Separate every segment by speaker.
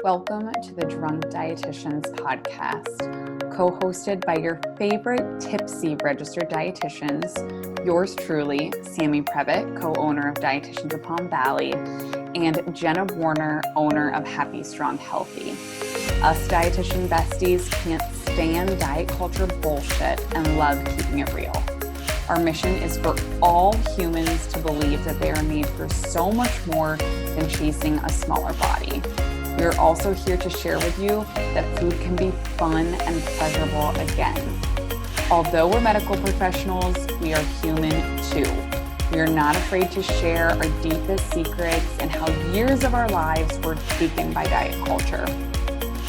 Speaker 1: Welcome to the Drunk Dietitians podcast, co-hosted by your favorite tipsy registered dietitians, yours truly, Sammy Previtt, co-owner of Dietitians of Palm Valley, and Jenna Warner, owner of Happy, Strong, Healthy. Us dietitian besties can't stand diet culture bullshit and love keeping it real. Our mission is for all humans to believe that they are made for so much more than chasing a smaller body. We are also here to share with you that food can be fun and pleasurable again. Although we're medical professionals, we are human too. We are not afraid to share our deepest secrets and how years of our lives were taken by diet culture.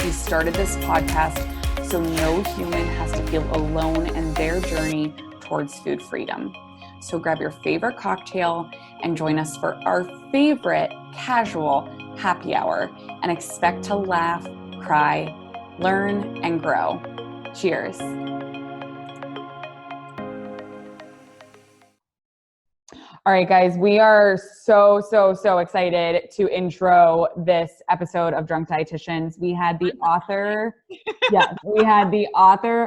Speaker 1: We started this podcast so no human has to feel alone in their journey towards food freedom. So grab your favorite cocktail and join us for our favorite casual happy hour and expect to laugh, cry, learn, and grow. Cheers. All right, guys, we are so excited to intro this episode of Drunk Dietitians. We had the author,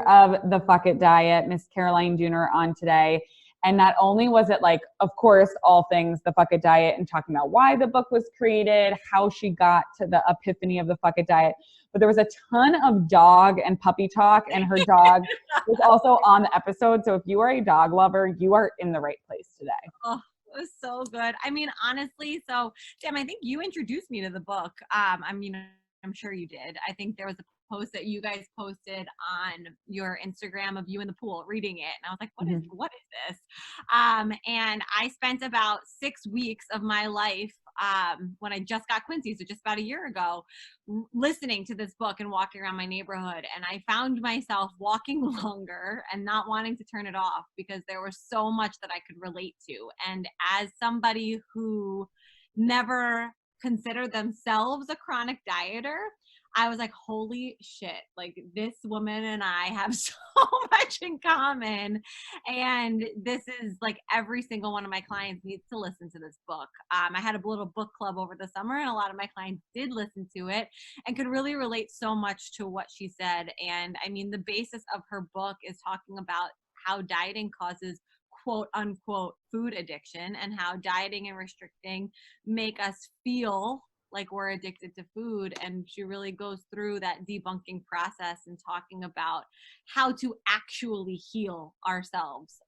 Speaker 1: of The Fuck It Diet, Miss Caroline Dooner, on today. And not only was it like, of course, all things The Fuck It Diet and talking about why the book was created, how she got to the epiphany of The Fuck It Diet, but there was a ton of dog and puppy talk, and her dog was also on the episode. So if you are a dog lover, you are in the right place today.
Speaker 2: Oh, it was so good. I mean, honestly, so Jim, I think you introduced me to the book. I'm sure you did. I think there was a post that you guys posted on your Instagram of you in the pool reading it. And I was like, what is this? And I spent about 6 weeks of my life when I just got Quincy, so just about a year ago, listening to this book and walking around my neighborhood. And I found myself walking longer and not wanting to turn it off because there was so much that I could relate to. And as somebody who never considered themselves a chronic dieter, I was like, holy shit, like this woman and I have so much in common. And this is like every single one of my clients needs to listen to this book. I had a little book club over the summer and a lot of my clients did listen to it and could really relate so much to what she said. And I mean, the basis of her book is talking about how dieting causes quote unquote food addiction and how dieting and restricting make us feel like we're addicted to food. And she really goes through that debunking process and talking about how to actually heal ourselves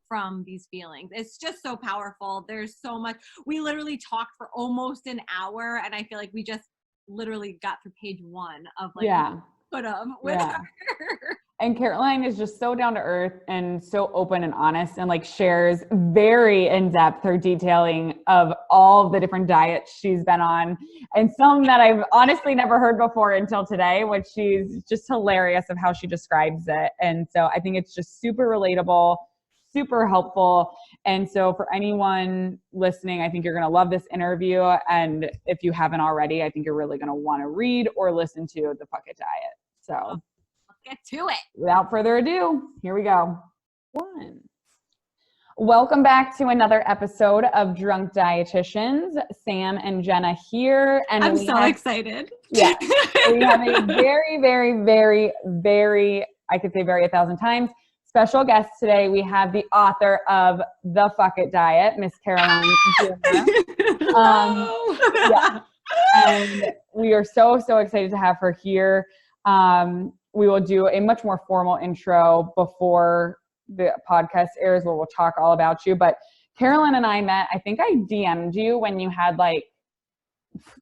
Speaker 2: from these feelings. It's just so powerful. There's so much. We literally talked for almost an hour, and I feel like we just literally got through page 1 of like put up with her.
Speaker 1: And Caroline is just so down to earth and so open and honest, and like shares very in depth her detailing of all the different diets she's been on, and some that I've honestly never heard before until today, which she's just hilarious of how she describes it. And so I think it's just super relatable, super helpful. And so for anyone listening, I think you're going to love this interview. And if you haven't already, I think you're really going to want to read or listen to The Fuck It Diet. So
Speaker 2: get to it.
Speaker 1: Without further ado, here we go. Welcome back to another episode of Drunk Dietitians. Sam and Jenna here. And
Speaker 2: I'm so excited.
Speaker 1: Yeah. We have a very, I could say very 1,000 times, special guest today. We have the author of The Fuck It Diet, Miss Caroline Dooner. And we are so excited to have her here. We will do a much more formal intro before the podcast airs where we'll talk all about you. But Caroline and I met, I think I DM'd you when you had like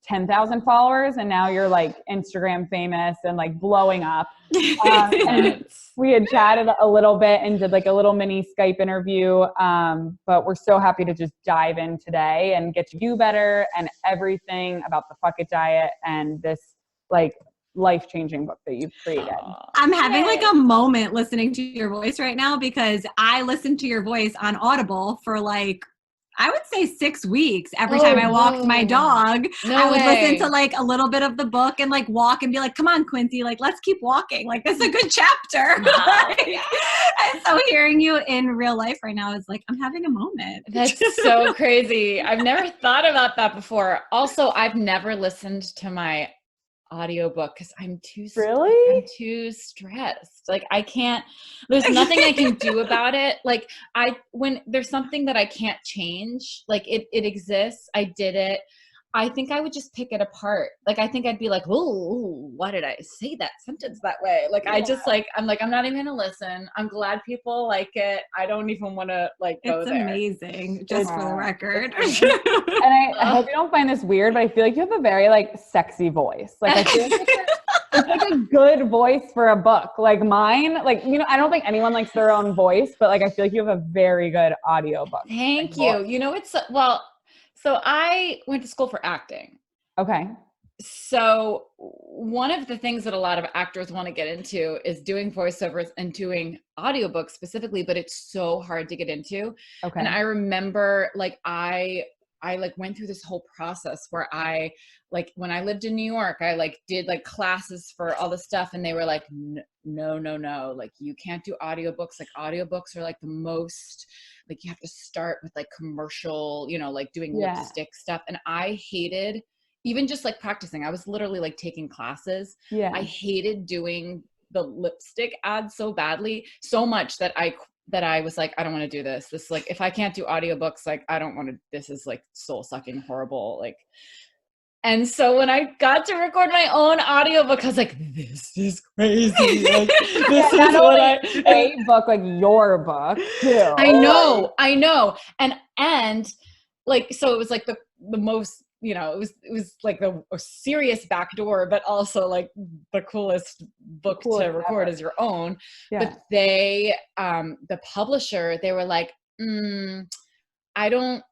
Speaker 1: 10,000 followers, and now you're like Instagram famous and like blowing up. And we had chatted a little bit and did like a little mini Skype interview. But we're so happy to just dive in today and get to you better and everything about the Fuck It Diet and this like life-changing book that you've created.
Speaker 2: I'm having like a moment listening to your voice right now because I listened to your voice on Audible for like, I would say 6 weeks. Every time I walked my dog, I would listen to like a little bit of the book and like walk and be like, come on, Quincy, like, let's keep walking. Like, this is a good chapter. And so hearing you in real life right now is like, I'm having a moment.
Speaker 3: That's so crazy. I've never thought about that before. Also, I've never listened to my audiobook because I'm too stressed. Like I can't, there's nothing I can do about it. Like when there's something that I can't change, like it exists, I did it. I think I would just pick it apart. Like, I think I'd be like, oh, why did I say that sentence that way? Like, I just I'm not even gonna listen. I'm glad people like it. I don't even want to go there.
Speaker 2: It's amazing, just for the record.
Speaker 1: And I hope you don't find this weird, but I feel like you have a very sexy voice. Like, I feel like it's like a good voice for a book. Like mine, I don't think anyone likes their own voice, but I feel like you have a very good audiobook.
Speaker 3: Thank you. Voice. You know, so I went to school for acting.
Speaker 1: Okay.
Speaker 3: So one of the things that a lot of actors want to get into is doing voiceovers and doing audiobooks specifically, but it's so hard to get into. Okay. And I remember I went through this whole process where I when I lived in New York, I did classes for all this stuff, and they were like, no, you can't do audiobooks. Audiobooks are the most, you have to start with commercial, doing lipstick stuff. And I hated even just practicing. I was literally taking classes. Yeah. I hated doing the lipstick ads so badly, so much that I was like, I don't want to do this. This if I can't do audiobooks, I don't want to, this is soul sucking, horrible. And so when I got to record my own audiobook, I was like, this is crazy. This is what
Speaker 1: a book, your book too.
Speaker 3: I know. And so it was the most, it was a serious backdoor, but also the coolest book to record as your own. Yeah. But they, the publisher, they were like, I don't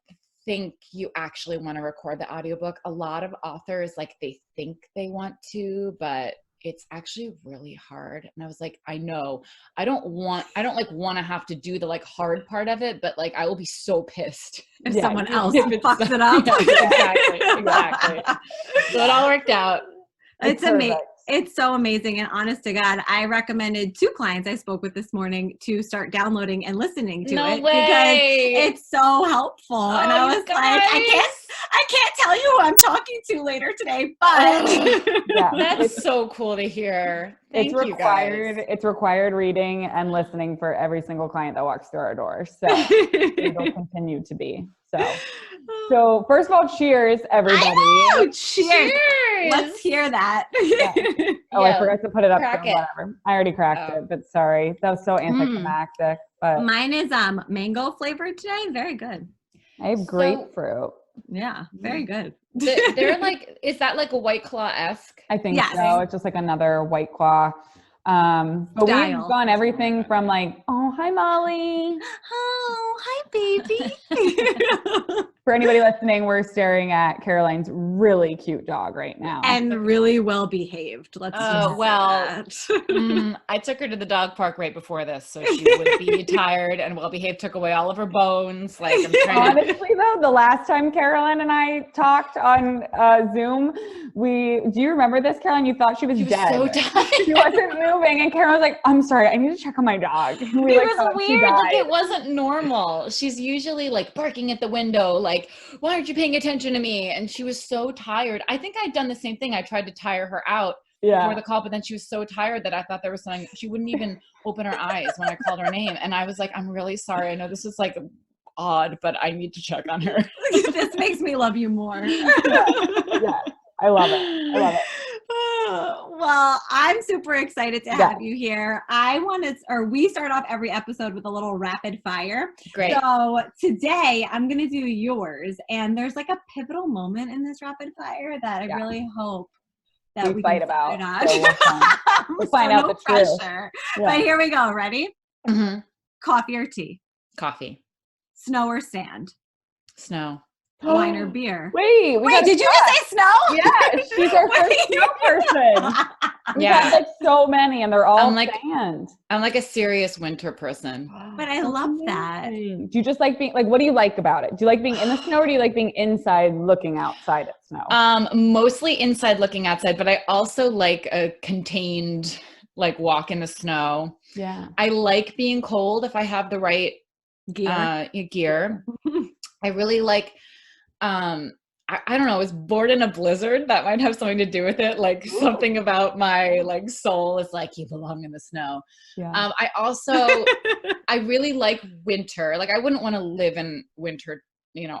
Speaker 3: think you actually want to record the audiobook. A lot of authors, they think they want to, but it's actually really hard. And I was like, I know, I don't want to have to do the hard part of it, but I will be so pissed
Speaker 2: if someone else fucks it up.
Speaker 3: Exactly. So it all worked out.
Speaker 2: It's amazing. It's so amazing. And honest to God, I recommended 2 clients I spoke with this morning to start downloading and listening to it because it's so helpful. And I was I can't tell you who I'm talking to later today, but
Speaker 3: that's so cool to hear. Thank you guys.
Speaker 1: It's required reading and listening for every single client that walks through our doors. So it'll continue to be. So first of all, cheers, everybody.
Speaker 2: I know, cheers. Let's hear that.
Speaker 1: Yeah. Oh, I forgot to put it up. Whatever. I already cracked it, but sorry. That was so anticlimactic. But
Speaker 2: mine is mango flavored today. Very good.
Speaker 1: I have grapefruit.
Speaker 2: Yeah, very good.
Speaker 3: They're is that a White Claw-esque?
Speaker 1: I think so. It's just another White Claw. But we've gone everything from oh, hi Molly.
Speaker 2: Oh, hi baby.
Speaker 1: For anybody listening, we're staring at Caroline's really cute dog right now.
Speaker 2: And really well behaved. Let's
Speaker 3: I took her to the dog park right before this, so she would be tired and well behaved, took away all of her bones.
Speaker 1: Honestly though, the last time Caroline and I talked on Zoom, do you remember this, Caroline? You thought she was dead.
Speaker 3: So tired.
Speaker 1: She wasn't moving, and Caroline was like, I'm sorry, I need to check on my dog. And we,
Speaker 3: it was weird. It wasn't normal. She's usually barking at the window, why aren't you paying attention to me? And she was so tired. I think I'd done the same thing. I tried to tire her out before the call, but then she was so tired that I thought there was something. She wouldn't even open her eyes when I called her name. And I was like, I'm really sorry. I know this is odd, but I need to check on her.
Speaker 2: This makes me love you more.
Speaker 1: Yeah. I love it.
Speaker 2: Well, I'm super excited to have you here. We start off every episode with a little rapid fire.
Speaker 3: Great.
Speaker 2: So today I'm going to do yours. And there's a pivotal moment in this rapid fire that I really hope that we
Speaker 1: fight
Speaker 2: can
Speaker 1: about.
Speaker 2: We'll
Speaker 1: find out the truth.
Speaker 2: Yeah. But here we go. Ready?
Speaker 3: Mm-hmm.
Speaker 2: Coffee or tea?
Speaker 3: Coffee.
Speaker 2: Snow or sand?
Speaker 3: Snow.
Speaker 2: Wine or beer?
Speaker 1: Wait,
Speaker 2: did you just say snow?
Speaker 1: Yeah, she's our first snow person. We've had so many, and they're all sand.
Speaker 3: I'm a serious winter person.
Speaker 2: But I love that.
Speaker 1: Do you just being what do you like about it? Do you like being in the snow, or do you like being inside looking outside at snow?
Speaker 3: Mostly inside looking outside, but I also like a contained walk in the snow.
Speaker 1: Yeah.
Speaker 3: I like being cold if I have the right gear. I really like I don't know, I was born in a blizzard. That might have something to do with it. Like something about my like soul is like, you belong in the snow.
Speaker 1: Yeah.
Speaker 3: I really like winter. Like I wouldn't want to live in winter,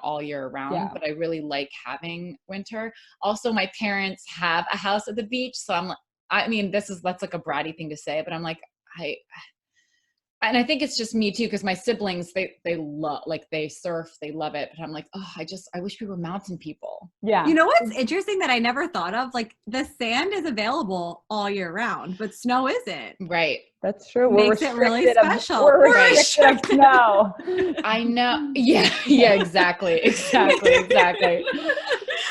Speaker 3: all year round, but I really like having winter. Also, my parents have a house at the beach. So I'm like, that's like a bratty thing to say, but I'm like, and I think it's just me too, because my siblings, they love, like they surf, they love it. But I'm like, oh, I wish we were mountain people.
Speaker 2: Yeah. You know what's interesting that I never thought of? Like the sand is available all year round, but snow isn't.
Speaker 3: Right.
Speaker 1: That's true.
Speaker 2: Makes it really special.
Speaker 1: We're restricted of snow.
Speaker 3: I know. Yeah. Yeah, exactly.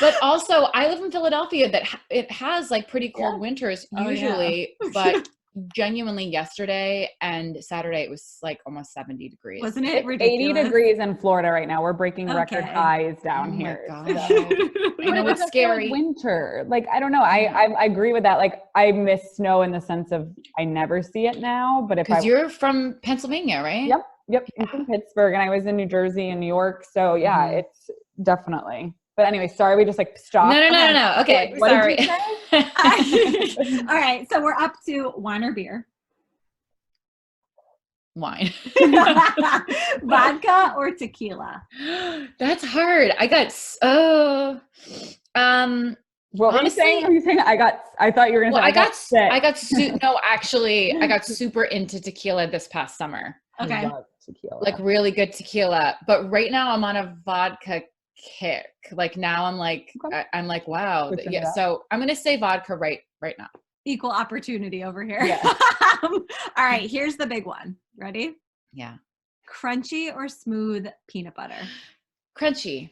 Speaker 3: But also I live in Philadelphia that it has like pretty cold winters usually, but genuinely yesterday and Saturday it was like almost 70 degrees.
Speaker 2: Wasn't it ridiculous?
Speaker 1: 80 degrees in Florida right now. We're breaking record highs down here.
Speaker 3: My God. I know it's scary.
Speaker 1: Winter. Like, I don't know. I agree with that. Like I miss snow in the sense of I never see it now, but
Speaker 3: because you're from Pennsylvania, right?
Speaker 1: Yep. Yeah. I'm from Pittsburgh and I was in New Jersey and New York. So yeah, it's definitely. But anyway, sorry, we just like stopped.
Speaker 3: No. Okay,
Speaker 1: what
Speaker 3: sorry.
Speaker 1: Did you say?
Speaker 2: All right, so we're up to wine or beer?
Speaker 3: Wine.
Speaker 2: Vodka or tequila?
Speaker 3: That's hard. I got
Speaker 1: what were you saying? I thought you were gonna say
Speaker 3: I got super into tequila this past summer.
Speaker 2: Okay.
Speaker 1: I love tequila.
Speaker 3: Like really good tequila. But right now I'm on a vodka kick. Like now I'm like, I'm like, wow. Yeah. So I'm going to say vodka right now.
Speaker 2: Equal opportunity over here.
Speaker 1: Yeah.
Speaker 2: All right. Here's the big one. Ready?
Speaker 3: Yeah.
Speaker 2: Crunchy or smooth peanut butter?
Speaker 3: Crunchy.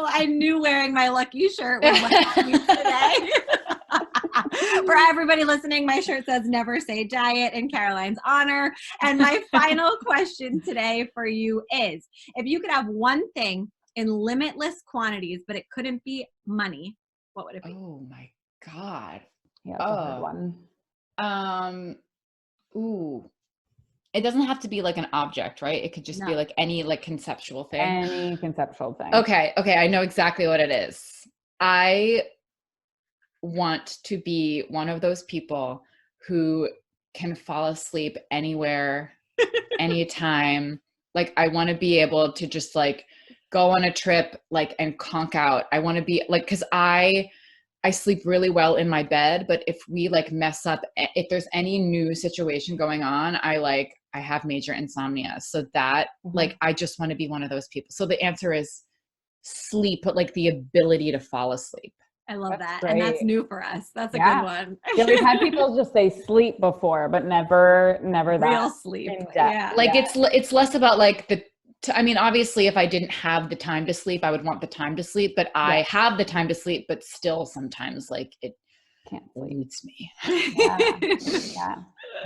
Speaker 2: I knew wearing my lucky shirt would help me today. For everybody listening, my shirt says never say diet in Caroline's honor. And my final question today for you is, if you could have one thing in limitless quantities, but it couldn't be money, what would it be?
Speaker 3: Oh my God.
Speaker 1: Yeah, that's a good one.
Speaker 3: Ooh. It doesn't have to be like an object, right? It could just be like any like conceptual thing.
Speaker 1: Any conceptual thing.
Speaker 3: Okay. I know exactly what it is. I want to be one of those people who can fall asleep anywhere, anytime. Like I want to be able to just like go on a trip, like, and conk out. I want to be like, cause I sleep really well in my bed, but if we like mess up, if there's any new situation going on, I have major insomnia. So that like, I just want to be one of those people. So the answer is sleep, but like the ability to fall asleep.
Speaker 2: I love that. Great. And that's new for us. That's a good one.
Speaker 1: Yeah, we've had people just say sleep before, but never that
Speaker 2: real sleep.
Speaker 1: Yeah.
Speaker 3: Like it's less about like obviously if I didn't have the time to sleep, I would want the time to sleep, but I have the time to sleep, but still sometimes like it
Speaker 1: can't
Speaker 3: eludes me.
Speaker 1: Yeah.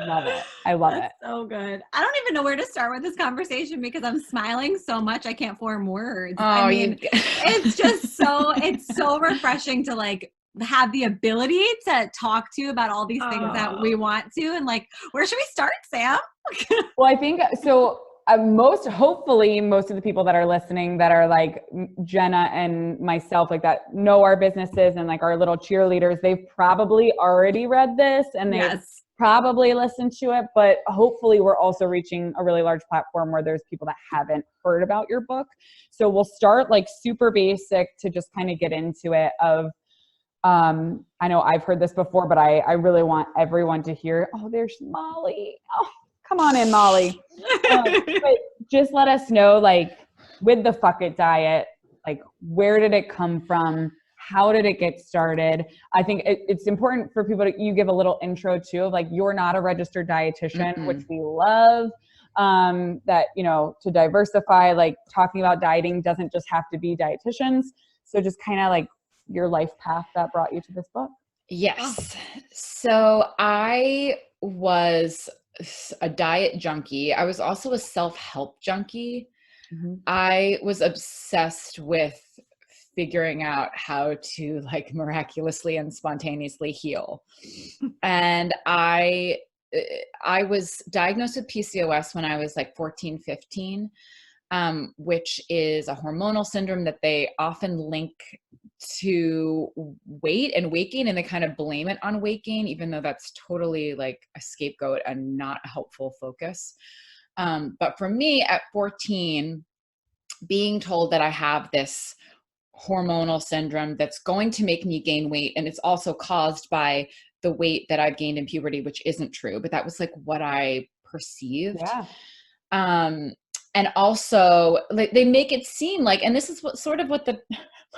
Speaker 1: Love it. I love it.
Speaker 2: So good. I don't even know where to start with this conversation because I'm smiling so much I can't form words. It's just it's so refreshing to like have the ability to talk to you about all these things that we want to. And like, where should we start, Sam?
Speaker 1: Well, I think so. Hopefully most of the people that are listening that are like Jenna and myself, like that know our businesses and like our little cheerleaders, they've probably already read this and they've probably listened to it, but hopefully we're also reaching a really large platform where there's people that haven't heard about your book. So we'll start like super basic to just kind of get into it of, I know I've heard this before, but I really want everyone to hear, oh, there's Molly. Oh, come on in, Molly. But just let us know, like, with the Fuck It diet, like, where did it come from? How did it get started? I think it's important for people you give a little intro too, of like, you're not a registered dietitian, which we love, that, to diversify, like talking about dieting doesn't just have to be dietitians. So just kind of like your life path that brought you to this book.
Speaker 3: Yes. So I was a diet junkie. I was also a self-help junkie. I was obsessed with figuring out how to like miraculously and spontaneously heal. And I was diagnosed with PCOS when I was like 14, 15. which is a hormonal syndrome that they often link to weight and weight gain, and they kind of blame it on weight gain, even though that's totally like a scapegoat and not a helpful focus. But for me at 14, being told that I have this hormonal syndrome that's going to make me gain weight, and it's also caused by the weight that I've gained in puberty, which isn't true, but that was like what I perceived. And also like they make it seem like, and this is what sort of what the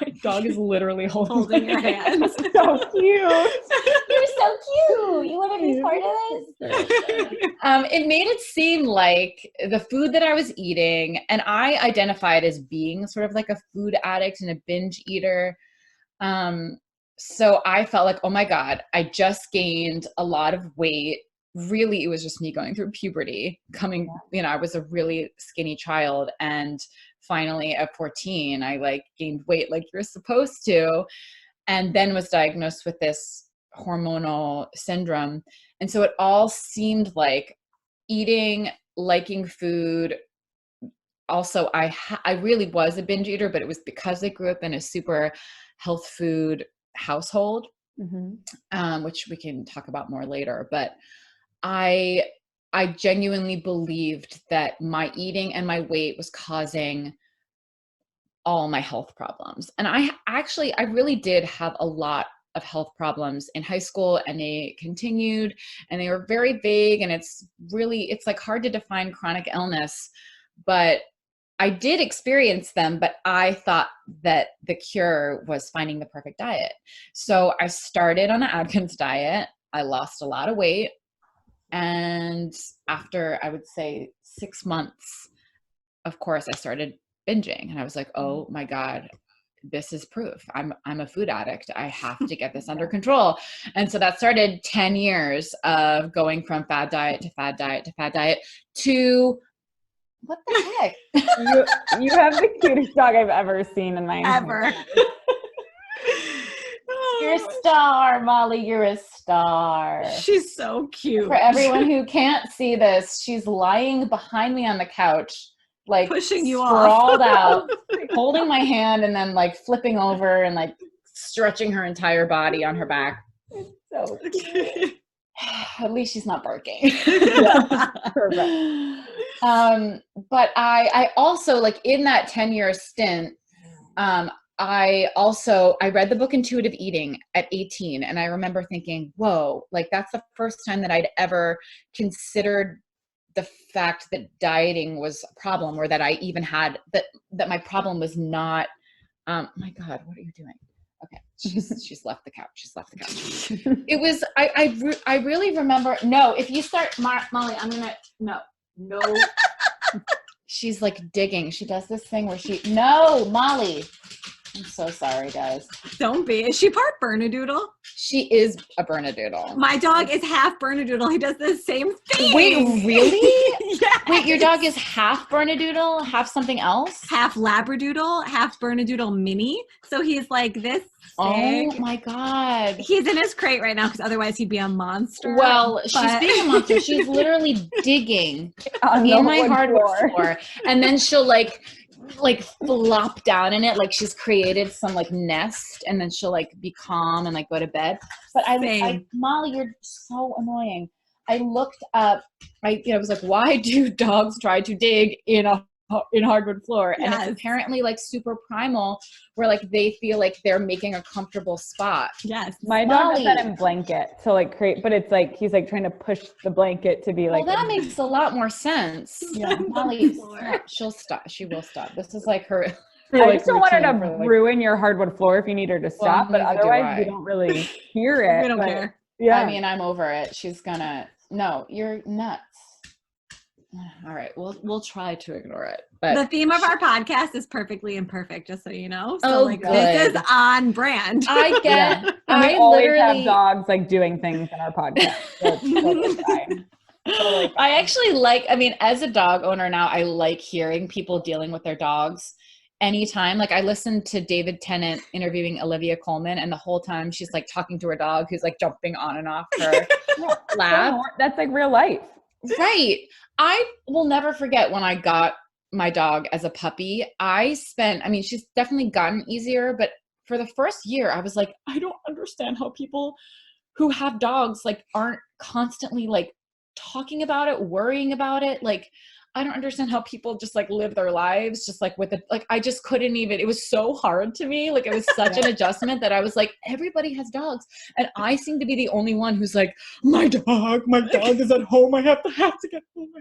Speaker 3: my dog is literally holding
Speaker 2: your hands.
Speaker 1: So cute.
Speaker 3: You're so cute. You want to be part of this? It made it seem like the food that I was eating, and I identified as being sort of like a food addict and a binge eater. So I felt like, oh my God, I just gained a lot of weight. Really, it was just me going through puberty, I was a really skinny child. And finally at 14, I like gained weight like you're supposed to, and then was diagnosed with this hormonal syndrome. And so it all seemed like eating, liking food. Also, I really was a binge eater, but it was because I grew up in a super health food household, which we can talk about more later. But I genuinely believed that my eating and my weight was causing all my health problems. And I really did have a lot of health problems in high school, and they continued, and they were very vague, and it's like hard to define chronic illness, but I did experience them. But I thought that the cure was finding the perfect diet. So I started on the Atkins diet. I lost a lot of weight. And after, I would say 6 months, of course, I started binging, and I was like, oh my God, this is proof. I'm a food addict. I have to get this under control. And so that started 10 years of going from fad diet to fad diet to fad diet to what the heck?
Speaker 1: You have the cutest dog I've ever seen in my
Speaker 2: Ever.
Speaker 1: life.
Speaker 3: You're a star, Molly. You're a star.
Speaker 2: She's so cute.
Speaker 3: For everyone who can't see this, she's lying behind me on the couch, like
Speaker 2: pushing you
Speaker 3: sprawled
Speaker 2: off.
Speaker 3: out, holding my hand, and then like flipping over and like stretching her entire body on her back.
Speaker 1: It's so cute.
Speaker 3: At least she's not barking.
Speaker 1: Perfect.
Speaker 3: But I also, like, in that 10-year stint, I read the book Intuitive Eating at 18, and I remember thinking, whoa, like that's the first time that I'd ever considered the fact that dieting was a problem, or that I even had that my problem was not, my God, what are you doing? Okay. She's left the couch. She's left the couch. It was, I really remember, no, if you start, Molly, no. She's like digging. She does this thing where no, Molly. I'm so sorry, guys.
Speaker 2: Don't be. Is she part Bernedoodle?
Speaker 3: She is a Bernedoodle.
Speaker 2: My dog is half Bernedoodle. He does the same thing.
Speaker 3: Wait, really?
Speaker 2: Yes.
Speaker 3: Wait, your dog is half Bernedoodle, half something else?
Speaker 2: Half Labradoodle, half Bernedoodle mini. So he's like this
Speaker 3: Oh
Speaker 2: big.
Speaker 3: my God.
Speaker 2: He's in his crate right now because otherwise he'd be a monster.
Speaker 3: Well, she's being a monster. She's literally digging
Speaker 1: On
Speaker 3: in my
Speaker 1: hardwood
Speaker 3: hardwood floor. And then she'll like flop down in it, like she's created some like nest, and then she'll like be calm and like go to bed. But I Molly, you're so annoying. I looked up, I was like, why do dogs try to dig in hardwood floor? And
Speaker 2: Yes.
Speaker 3: It's apparently like super primal, where like they feel like they're making a comfortable spot.
Speaker 2: Yes.
Speaker 1: My dog does that in blanket. So like but it's like he's like trying to push the blanket to be like.
Speaker 3: Well, that makes a lot more sense.
Speaker 1: Yeah.
Speaker 3: Molly, she'll stop. She will stop. This is like her.
Speaker 1: I just don't want her to ruin your hardwood floor if you need her to stop, but
Speaker 3: neither do
Speaker 1: otherwise
Speaker 3: I.
Speaker 1: we don't really hear it.
Speaker 2: We don't care.
Speaker 1: Yeah.
Speaker 3: I mean, I'm over it. She's gonna. No, you're nuts. All right, we'll try to ignore it. But
Speaker 2: the theme of our podcast is perfectly imperfect, just so you know. So
Speaker 3: good.
Speaker 2: This is on brand.
Speaker 3: I get.
Speaker 1: Yeah.
Speaker 3: I
Speaker 1: we always
Speaker 3: literally
Speaker 1: have dogs like doing things in our podcast. So it's fine. Totally fine.
Speaker 3: I actually like. I mean, as a dog owner now, I like hearing people dealing with their dogs. Anytime, like I listened to David Tennant interviewing Olivia Colman, and the whole time she's like talking to her dog, who's like jumping on and off her lap.
Speaker 1: That's like real life.
Speaker 3: Right. I will never forget when I got my dog as a puppy, she's definitely gotten easier, but for the first year I was like, I don't understand how people who have dogs like aren't constantly like talking about it, worrying about it. Like, I don't understand how people just like live their lives just like with it. Like, I just couldn't even, it was so hard to me. Like, it was such an adjustment that I was like, everybody has dogs. And I seem to be the only one who's like, my dog is at home. I have to get home.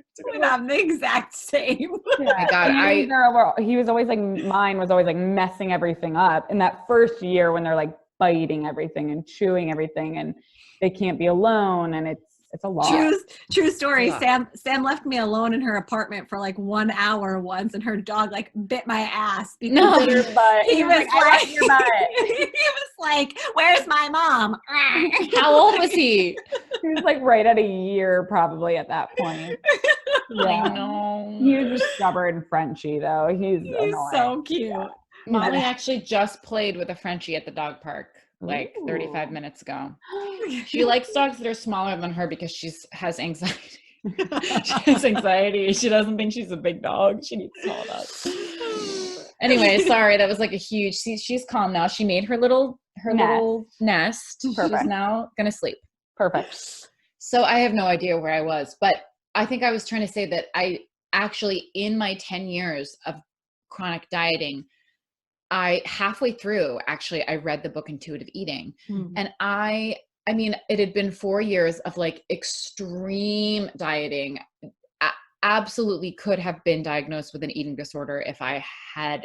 Speaker 2: I'm the exact same.
Speaker 1: Yeah.
Speaker 3: My God,
Speaker 1: he was always like, mine was always like messing everything up in that first year when they're like biting everything and chewing everything and they can't be alone. And it's a lot.
Speaker 2: True story. Sam left me alone in her apartment for like 1 hour once, and her dog like bit my ass because he was like, "Where's my mom?"
Speaker 3: How old was he?
Speaker 1: He was like right at a year probably at that point. Yeah.
Speaker 3: I know.
Speaker 1: He was just stubborn Frenchie though. He's annoying.
Speaker 2: So cute.
Speaker 1: Yeah.
Speaker 3: Molly actually just played with a Frenchie at the dog park like 35 minutes ago. She likes dogs that are smaller than her because she has anxiety. She has anxiety. She doesn't think she's a big dog. She needs small dogs. Anyway, sorry, that was like a huge. She's calm now. She made her little nest.
Speaker 1: Perfect.
Speaker 3: She's now gonna sleep.
Speaker 1: Perfect.
Speaker 3: So I have no idea where I was, but I think I was trying to say that I actually, in my 10 years of chronic dieting, I halfway through, actually, I read the book Intuitive Eating. And I mean, it had been 4 years of like extreme dieting. Absolutely could have been diagnosed with an eating disorder if I had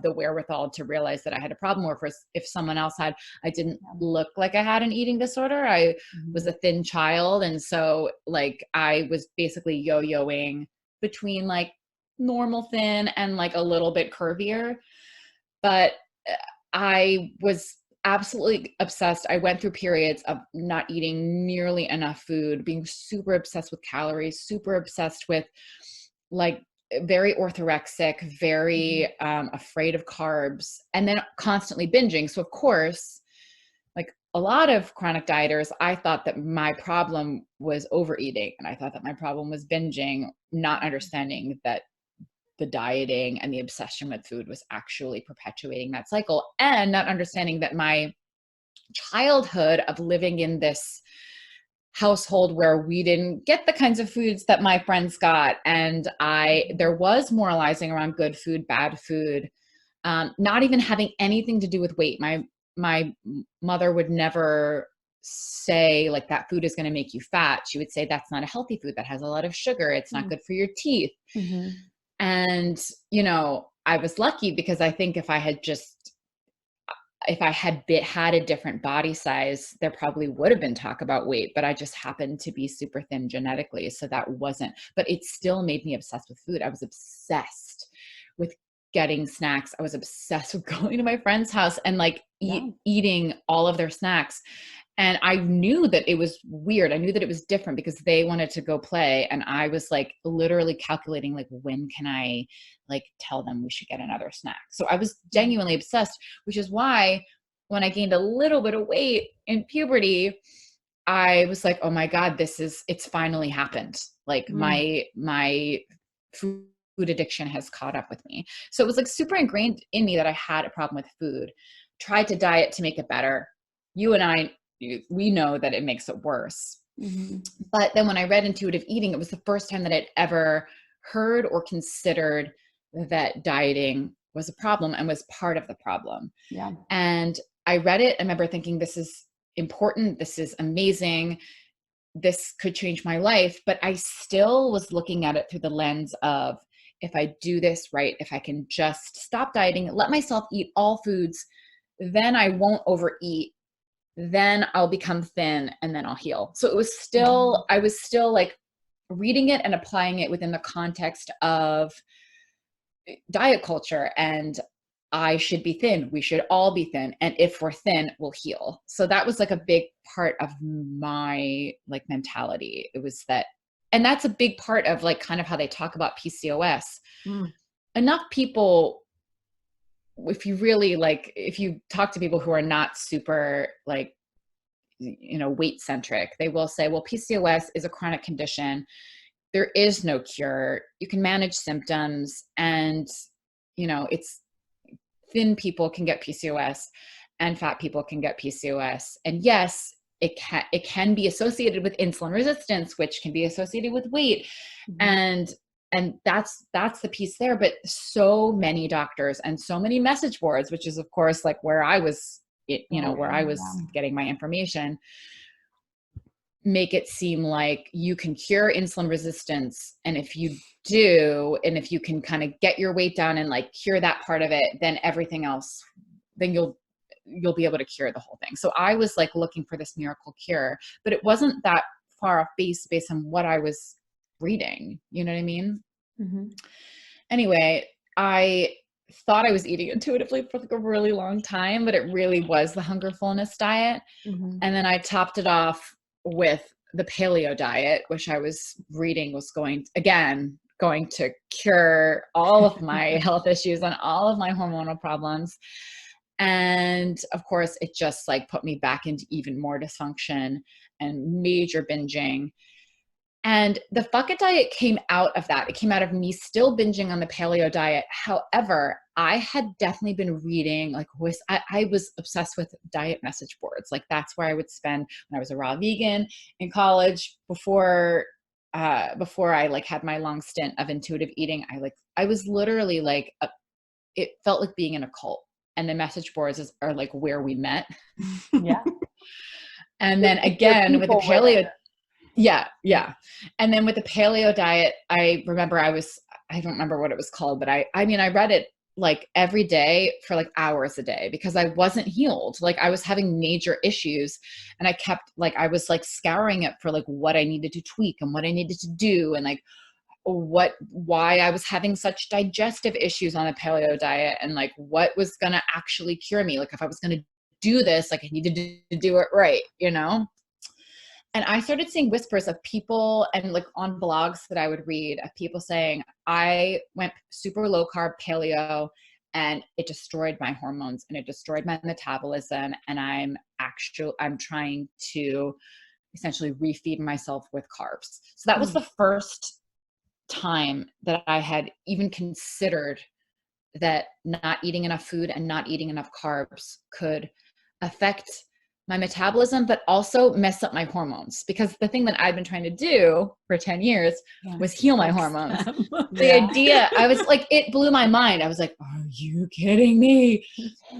Speaker 3: the wherewithal to realize that I had a problem, or if someone else had. I didn't look like I had an eating disorder. I was a thin child. And so like I was basically yo-yoing between like normal thin and like a little bit curvier. But I was absolutely obsessed. I went through periods of not eating nearly enough food, being super obsessed with calories, super obsessed with like very orthorexic, very afraid of carbs, and then constantly binging. So of course, like a lot of chronic dieters, I thought that my problem was overeating, and I thought that my problem was binging, not understanding that the dieting and the obsession with food was actually perpetuating that cycle, and not understanding that my childhood of living in this household where we didn't get the kinds of foods that my friends got, and there was moralizing around good food, bad food, not even having anything to do with weight. My mother would never say like that food is going to make you fat. She would say that's not a healthy food, that has a lot of sugar, it's not good for your teeth. And, you know, I was lucky because I think if I had had a different body size, there probably would have been talk about weight, but I just happened to be super thin genetically. So that wasn't, but it still made me obsessed with food. I was obsessed with getting snacks. I was obsessed with going to my friend's house and like eating all of their snacks. And I knew that it was weird. I knew that it was different because they wanted to go play. And I was like literally calculating, like, when can I like tell them we should get another snack? So I was genuinely obsessed, which is why when I gained a little bit of weight in puberty, I was like, oh my God, it's finally happened. Like my food addiction has caught up with me. So it was like super ingrained in me that I had a problem with food. Tried to diet to make it better. You and I, we know that it makes it worse. But then when I read Intuitive Eating, it was the first time that I'd ever heard or considered that dieting was a problem and was part of the problem. Yeah. And I read it. I remember thinking, this is important. This is amazing. This could change my life. But I still was looking at it through the lens of, if I do this right, if I can just stop dieting, let myself eat all foods, then I won't overeat, then I'll become thin, and then I'll heal. So it was still, I was still like reading it and applying it within the context of diet culture, and I should be thin. We should all be thin. And if we're thin, we'll heal. So that was like a big part of my like mentality. It was that, and that's a big part of like kind of how they talk about PCOS. Enough people, if you really like, if you talk to people who are not super like, you know, weight centric, they will say, well, PCOS is a chronic condition. there is no cure. You can manage symptoms, and, you know, it's thin people can get PCOS and fat people can get PCOS. And yes, it can be associated with insulin resistance, which can be associated with weight. And that's the piece there. But so many doctors and so many message boards, which is of course like where I was, where I was getting my information, make it seem like you can cure insulin resistance. And if you do, and if you can kind of get your weight down and like cure that part of it, then everything else, then you'll be able to cure the whole thing. So I was like looking for this miracle cure, but it wasn't that far off base based on what I was reading. You know what I mean? Anyway, I thought I was eating intuitively for like a really long time, but it really was the hunger fullness diet. And then I topped it off with the paleo diet, which I was reading was going to cure all of my health issues and all of my hormonal problems. And of course, it just like put me back into even more dysfunction and major binging. And the Fuck It diet came out of that. It came out of me still binging on the paleo diet. However, I had definitely been reading, like I was obsessed with diet message boards. Like that's where I would spend when I was a raw vegan in college before I like had my long stint of intuitive eating. I was literally like, it felt like being in a cult, and the message boards are like where we met.
Speaker 1: Yeah.
Speaker 3: And then again with the paleo. Yeah. And then with the paleo diet, I remember I don't remember what it was called, but I read it like every day for like hours a day because I wasn't healed. Like I was having major issues, and I was like scouring it for like what I needed to tweak and what I needed to do, and like why I was having such digestive issues on the paleo diet, and like what was going to actually cure me. Like if I was going to do this, like I needed to do it right, And I started seeing whispers of people and like on blogs that I would read of people saying, I went super low carb paleo and it destroyed my hormones and it destroyed my metabolism. And I'm trying to essentially refeed myself with carbs. So that was the first time that I had even considered that not eating enough food and not eating enough carbs could affect my metabolism, but also mess up my hormones. Because the thing that I'd been trying to do for 10 years was heal my hormones. The idea, I was like, it blew my mind. I was like, are you kidding me?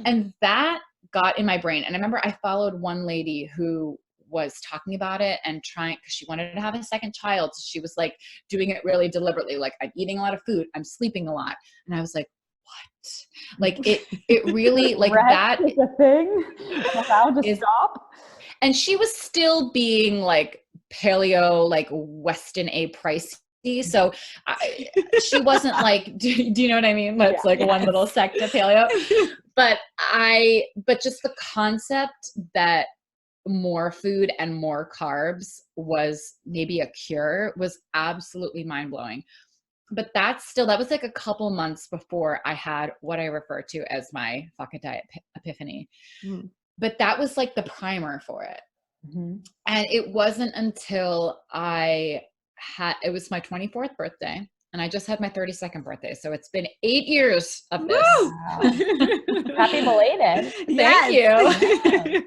Speaker 3: And that got in my brain. And I remember I followed one lady who was talking about it and trying, because she wanted to have a second child. So she was like doing it really deliberately. Like, I'm eating a lot of food. I'm sleeping a lot. And I was like, what? Like it really like that
Speaker 1: is a thing. Allowed to stop.
Speaker 3: And she was still being like paleo, like Weston A. Pricey. So she wasn't like, do you know what I mean? That's like one little sect of paleo. But just the concept that more food and more carbs was maybe a cure was absolutely mind blowing. But that was like a couple months before I had what I refer to as my Fuck It diet epiphany. But that was like the primer for it. And it wasn't until it was my 24th birthday, and I just had my 32nd birthday. So it's been 8 years of this.
Speaker 1: Wow. Happy belated.
Speaker 3: Thank you.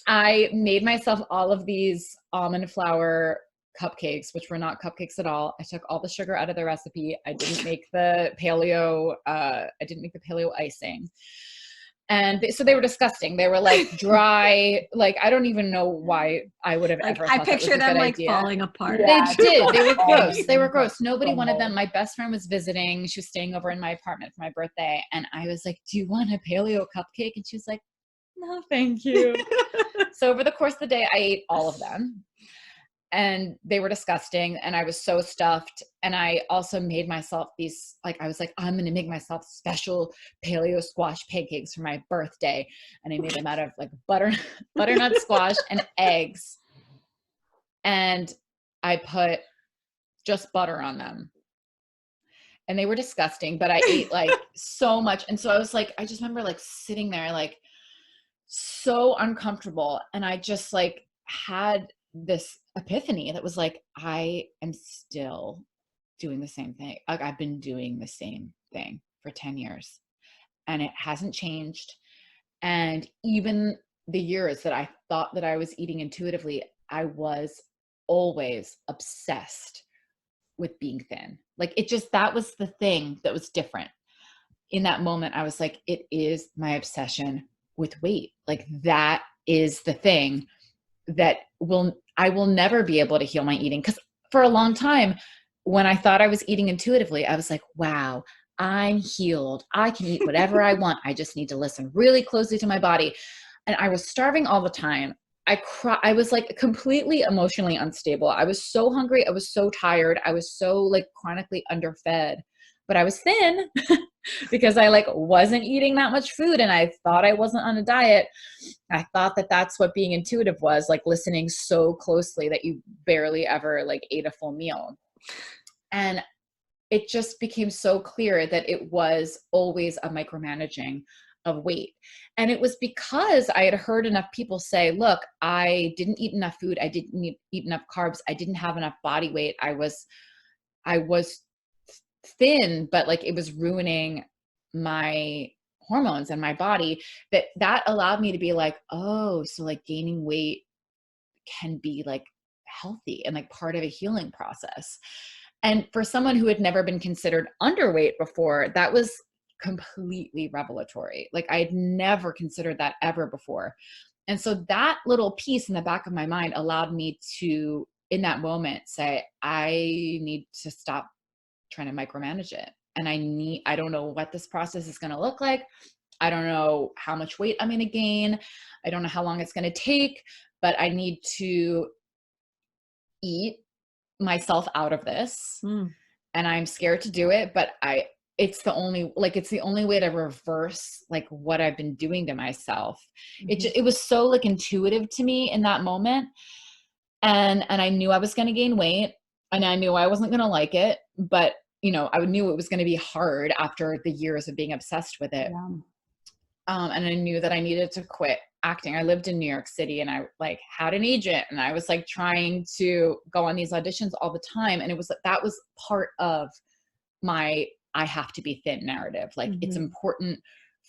Speaker 3: I made myself all of these almond flour cupcakes, which were not cupcakes at all. I took all the sugar out of the recipe. I didn't make the paleo icing. And so they were disgusting. They were like dry, like I don't even know why I would have
Speaker 2: like,
Speaker 3: ever thought
Speaker 2: I picture them like
Speaker 3: idea.
Speaker 2: falling apart.
Speaker 3: Yeah, they did. They were gross. They were gross. Nobody wanted them. My best friend was visiting. She was staying over in my apartment for my birthday. And I was like, do you want a paleo cupcake? And she was like, no, thank you. So over the course of the day, I ate all of them. And they were disgusting. And I was so stuffed. And I also made myself these, like, I was like, I'm going to make myself special paleo squash pancakes for my birthday. And I made them out of like butternut squash and eggs. And I put just butter on them. And they were disgusting, but I ate like so much. And so I was like, I just remember like sitting there, like so uncomfortable. And I just like had this epiphany that was like, I am still doing the same thing. Like I've been doing the same thing for 10 years and it hasn't changed. And even the years that I thought that I was eating intuitively, I was always obsessed with being thin. Like it just, that was the thing that was different. In that moment, I was like, it is my obsession with weight. Like that is the thing that I will never be able to heal my eating. Cause for a long time, when I thought I was eating intuitively, I was like, wow, I'm healed. I can eat whatever I want. I just need to listen really closely to my body. And I was starving all the time. I was like completely emotionally unstable. I was so hungry. I was so tired. I was so like chronically underfed, but I was thin because I like wasn't eating that much food and I thought I wasn't on a diet. I thought that that's what being intuitive was, like listening so closely that you barely ever like ate a full meal. And it just became so clear that it was always a micromanaging of weight. And it was because I had heard enough people say, look, I didn't eat enough food. I didn't eat enough carbs. I didn't have enough body weight. I was thin, but like it was ruining my hormones and my body, that allowed me to be like, oh, so like gaining weight can be like healthy and like part of a healing process. And for someone who had never been considered underweight before, that was completely revelatory. Like I had never considered that ever before. And so that little piece in the back of my mind allowed me to, in that moment, say, I need to stop trying to micromanage it. And I don't know what this process is going to look like. I don't know how much weight I'm going to gain. I don't know how long it's going to take, but I need to eat myself out of this. And I'm scared to do it, but it's the only way to reverse like what I've been doing to myself. It was so like intuitive to me in that moment. And I knew I was going to gain weight and I knew I wasn't going to like it, but I knew it was going to be hard after the years of being obsessed with it.
Speaker 1: Yeah.
Speaker 3: And I knew that I needed to quit acting. I lived in New York City and I like had an agent and I was like trying to go on these auditions all the time. And that was part of my, I have to be thin narrative. Like it's important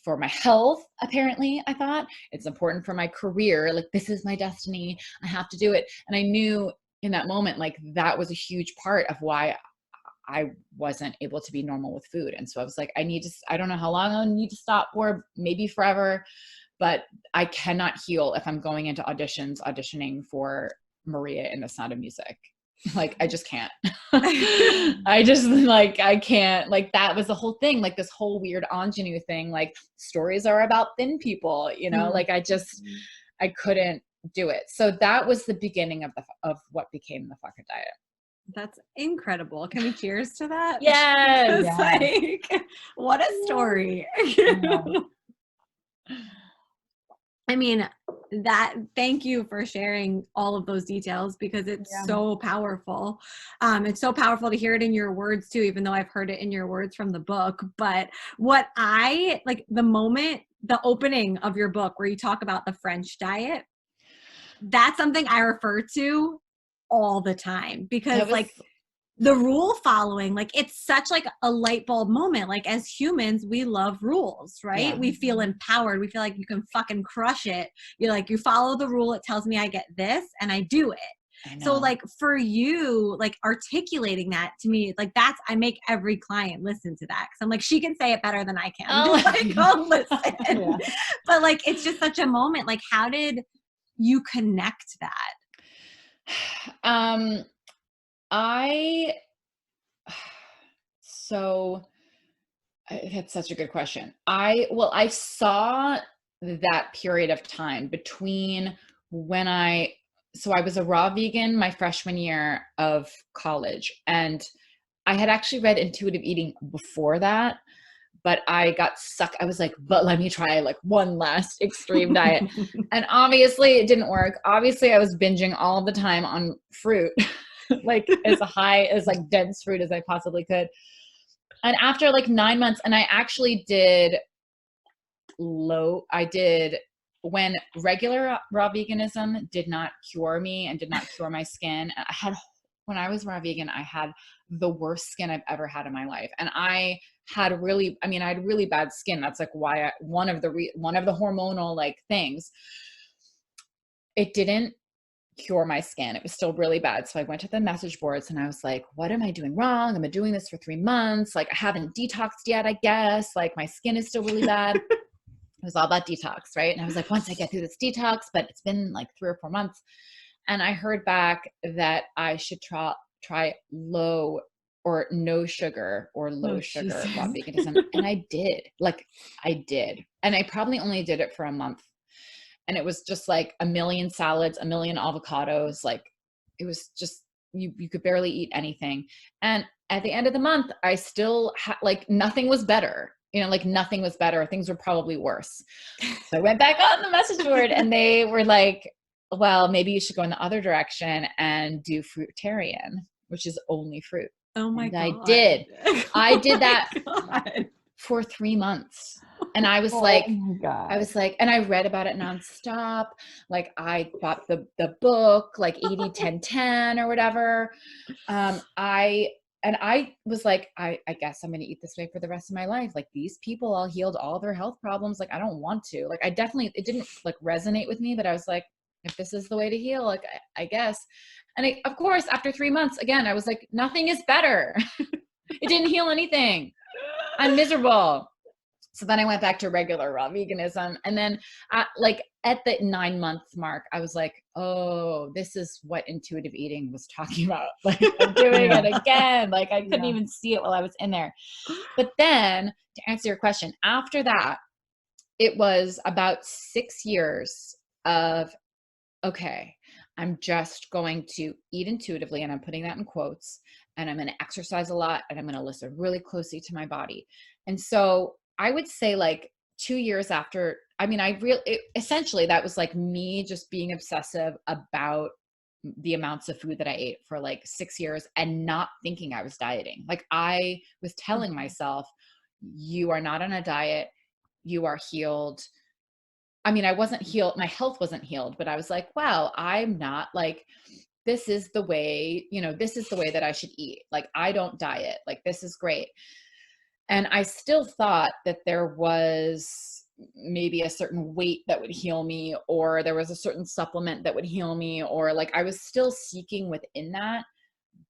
Speaker 3: for my health. Apparently I thought it's important for my career. Like this is my destiny. I have to do it. And I knew in that moment, like that was a huge part of why I wasn't able to be normal with food. And so I was like, I don't know how long I'll need to stop for, maybe forever, but I cannot heal if I'm going into auditioning for Maria in The Sound of Music. Like, I just can't. I can't. Like, that was the whole thing, like this whole weird ingenue thing. Like, stories are about thin people, like I couldn't do it. So that was the beginning of what became the Fuck It Diet.
Speaker 2: That's incredible. Can we cheers to that?
Speaker 3: Yes.
Speaker 2: Like, what a story. I mean, thank you for sharing all of those details because it's so powerful. It's so powerful to hear it in your words too, even though I've heard it in your words from the book. But what I like, the opening of your book where you talk about the French diet, that's something I refer to all the time because like the rule following, like it's such like a light bulb moment. Like as humans, we love rules, right? Yeah. We feel empowered. We feel like you can fucking crush it. You're like, you follow the rule. It tells me I get this and I do it. So like for you, like articulating that to me, like I make every client listen to that. Cause I'm like, she can say it better than I can. Like, go listen. But like, it's just such a moment. Like, how did you connect that?
Speaker 3: That's such a good question. I saw that period of time between when I was a raw vegan my freshman year of college, and I had actually read intuitive eating before that, but I got stuck. I was like, but let me try like one last extreme diet. And obviously it didn't work. Obviously I was binging all the time on fruit, like as high as like dense fruit as I possibly could. And after like 9 months, and I actually did when regular raw veganism did not cure me and did not cure my skin, when I was raw vegan, I had the worst skin I've ever had in my life. And I had really bad skin. That's like why one of the hormonal like things, it didn't cure my skin. It was still really bad. So I went to the message boards and I was like, what am I doing wrong? I've been doing this for 3 months. Like I haven't detoxed yet, I guess. Like my skin is still really bad. It was all about detox, right? And I was like, once I get through this detox, but it's been like 3 or 4 months. And I heard back that I should try low or no sugar or low sugar raw veganism. And I did. And I probably only did it for a month. And it was just like a million salads, a million avocados. Like it was just, you could barely eat anything. And at the end of the month, I still like nothing was better. Like nothing was better. Things were probably worse. So I went back on the message board and they were like, well, maybe you should go in the other direction and do fruitarian, which is only fruit.
Speaker 2: Oh my God.
Speaker 3: I did. I did that for 3 months. And I was like, and I read about it nonstop. Like I bought the book, like 80-10-10 or whatever. I was like, I guess I'm going to eat this way for the rest of my life. Like these people all healed all their health problems. Like I don't want to. Like it didn't like resonate with me, but I was like, if this is the way to heal, like I guess. And of course, after 3 months, again, I was like, nothing is better. It didn't heal anything. I'm miserable. So then I went back to regular raw veganism. And then like at the 9-month mark, I was like, oh, this is what intuitive eating was talking about. Like I'm doing it again. Like I couldn't even see it while I was in there. But then to answer your question, after that, it was about 6 years of, okay, I'm just going to eat intuitively, and I'm putting that in quotes, and I'm going to exercise a lot, and I'm going to listen really closely to my body. And so I would say like 2 years after, essentially that was like me just being obsessive about the amounts of food that I ate for like 6 years and not thinking I was dieting. Like I was telling myself, you are not on a diet, you are healed. I wasn't healed. My health wasn't healed, but I was like, wow, I'm not like, this is the way that I should eat. Like, I don't diet. Like, this is great. And I still thought that there was maybe a certain weight that would heal me, or there was a certain supplement that would heal me, or like, I was still seeking within that.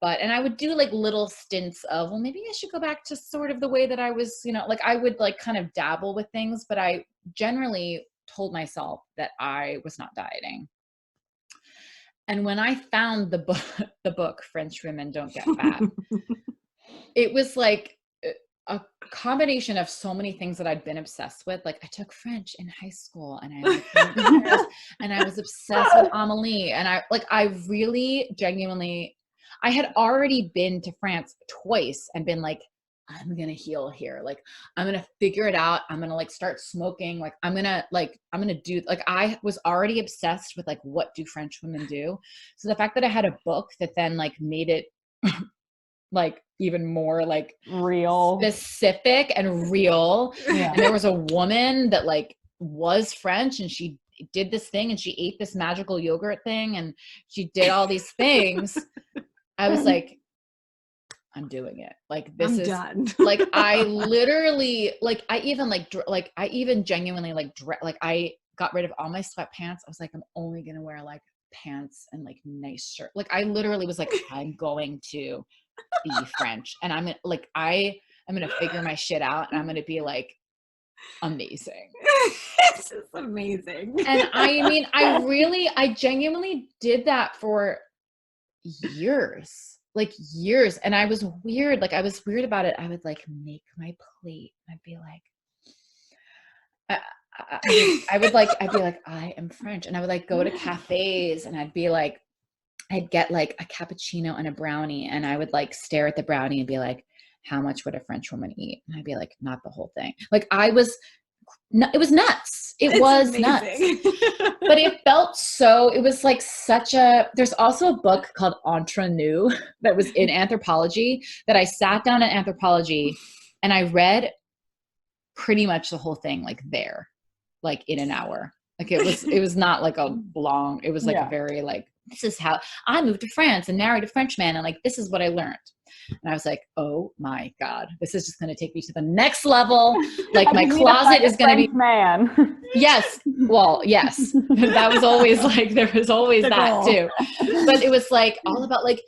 Speaker 3: And I would do like little stints of, well, maybe I should go back to sort of the way that I was, like I would like kind of dabble with things, but I generally told myself that I was not dieting. And when I found the book French Women Don't Get Fat, it was like a combination of so many things that I'd been obsessed with. Like I took French in high school, and I was obsessed with Amélie, and I really genuinely, I had already been to France twice and been like, I'm going to heal here. Like, I'm going to figure it out. I'm going to like start smoking. Like, I'm going to do, like, I was already obsessed with like, what do French women do? So the fact that I had a book that then like made it like even more like
Speaker 1: real,
Speaker 3: specific and real. Yeah. And there was a woman that like was French, and she did this thing, and she ate this magical yogurt thing, and she did all these things. I was like, I'm doing it. Like, this is done. Like, I literally, like, I even genuinely like, I got rid of all my sweatpants. I was like, I'm only going to wear like pants and like nice shirt. Like, I literally was like, I'm going to be French, and I'm like, I'm going to figure my shit out, and I'm going to be like amazing.
Speaker 2: It's just amazing.
Speaker 3: And I genuinely did that for years. And I was weird. Like, I was weird about it. I would like make my plate. I'd be like, I'd be like, I am French. And I would like go to cafes, and I'd be like, I'd get like a cappuccino and a brownie, and I would like stare at the brownie and be like, how much would a French woman eat? And I'd be like, not the whole thing. Like, it was nuts. It's amazing. Nuts. But it was like there's also a book called Entre Nous that was in anthropology that I sat down in anthropology, and I read pretty much the whole thing like in an hour. Like it was not like a long, it was like a very like, this is how I moved to France and married a French man. And like, this is what I learned. And I was like, oh my God, this is just going to take me to the next level. Like my closet is going to be
Speaker 1: man.
Speaker 3: Yes. Well, yes. That was always like, there was always that too. But it was like all about like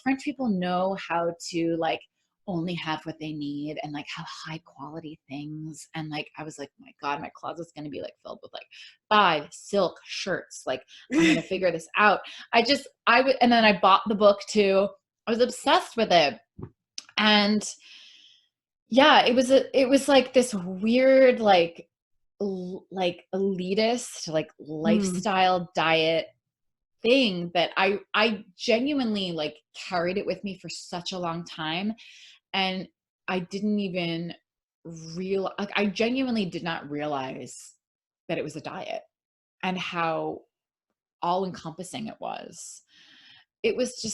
Speaker 3: French people know how to like only have what they need and like have high quality things. And like, I was like, my God, my closet's going to be like filled with like 5 silk shirts. Like I'm going to figure this out. And then I bought the book too. I was obsessed with it. And yeah, it was like this weird, like elitist, like lifestyle diet thing that I genuinely like carried it with me for such a long time. And I didn't even I genuinely did not realize that it was a diet and how all encompassing it was. It was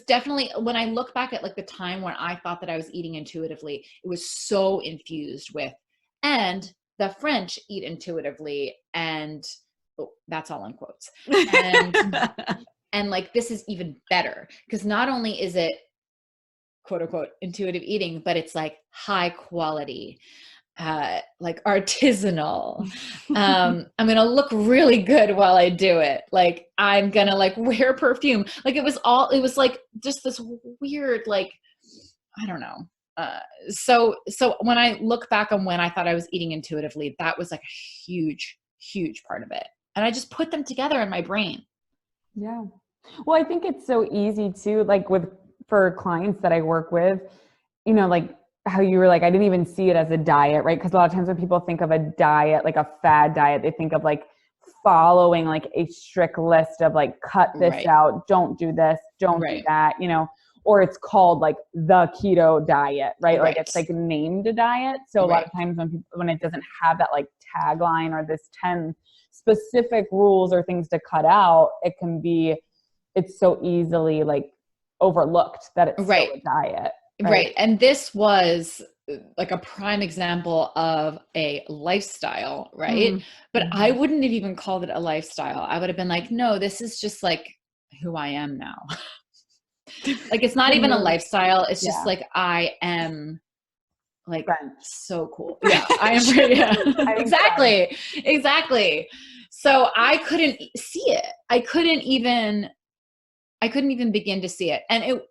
Speaker 3: definitely, when I look back at like the time when I thought that I was eating intuitively, it was so infused with, and the French eat intuitively, and that's all in quotes. And like, this is even better because not only is it quote unquote intuitive eating, but it's like high quality, like artisanal. I'm going to look really good while I do it. Like I'm going to like wear perfume. Like it was like just this weird, like, I don't know. So when I look back on when I thought I was eating intuitively, that was like a huge, huge part of it. And I just put them together in my brain.
Speaker 1: Yeah. Well, I think it's so easy too, like for clients that I work with, you know, like how you were like, I didn't even see it as a diet, right? Because a lot of times when people think of a diet, like a fad diet, they think of like following like a strict list of like, cut this out, don't do this, don't do that, you know, or it's called like the keto diet, right? Like it's like named a diet. So a lot of times when it doesn't have that like tagline or this 10 specific rules or things to cut out, it's so easily like overlooked that it's still a diet.
Speaker 3: Right. And this was like a prime example of a lifestyle, right? But I wouldn't have even called it a lifestyle. I would have been like, no, this is just like who I am now. Like, it's not even a lifestyle. It's just like, I am like so cool. Yeah. I am. Exactly. So I couldn't see it. I couldn't even begin to see it. And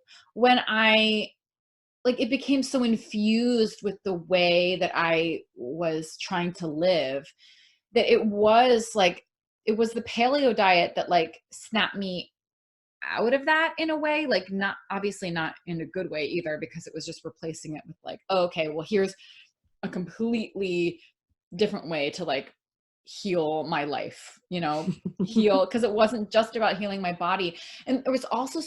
Speaker 3: it became so infused with the way that I was trying to live that it was the paleo diet that like snapped me out of that in a way, like not obviously not in a good way either, because it was just replacing it with like, oh, okay, well, here's a completely different way to like heal my life, you know, because it wasn't just about healing my body. And there was also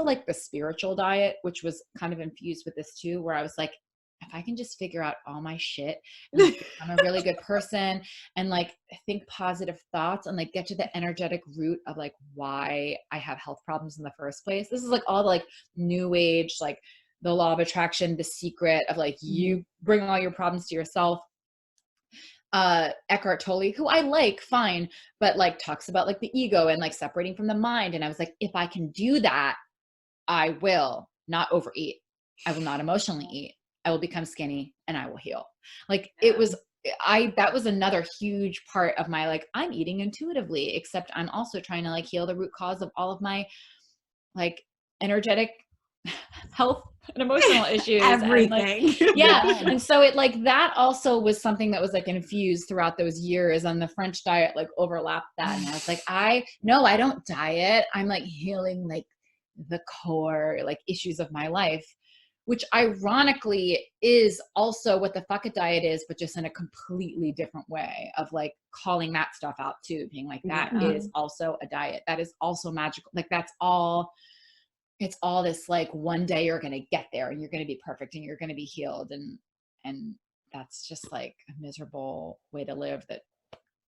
Speaker 3: like the spiritual diet, which was kind of infused with this too, where I was like, if I can just figure out all my shit and like, become a really good person and like think positive thoughts and like get to the energetic root of like why I have health problems in the first place. This is like all the like new age, like the law of attraction, the secret of like, you bring all your problems to yourself. Eckhart Tolle, who I like, fine, but like talks about like the ego and like separating from the mind. And I was like, if I can do that, I will not overeat. I will not emotionally eat. I will become skinny and I will heal. Like that was another huge part of my, like, I'm eating intuitively, except I'm also trying to like heal the root cause of all of my like energetic health and emotional issues.
Speaker 2: Everything.
Speaker 3: And so it like, that also was something that was like infused throughout those years, and the French diet like overlapped that. And I was like, I don't diet. I'm like healing like the core like issues of my life, which ironically is also what the fuck a diet is, but just in a completely different way of like calling that stuff out too, being like, that is also a diet. That is also magical. Like it's all this like, one day you're going to get there and you're going to be perfect and you're going to be healed. And that's just like a miserable way to live that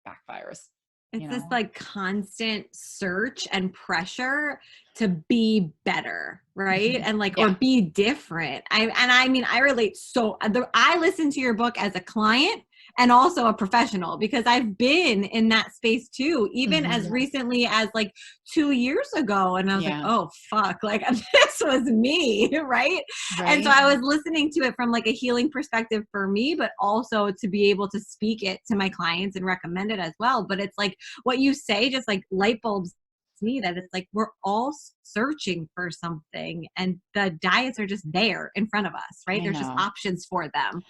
Speaker 3: backfires.
Speaker 2: It's this like constant search and pressure to be better, right? And like, or be different. I mean, I relate. So I listen to your book as a client and also a professional, because I've been in that space too, even as recently as like 2 years ago. And I was like, oh fuck, like this was me, right? And so I was listening to it from like a healing perspective for me, but also to be able to speak it to my clients and recommend it as well. But it's like what you say, just like light bulbs me, that it's like we're all searching for something, and the diets are just there in front of us, right? There's just options for them.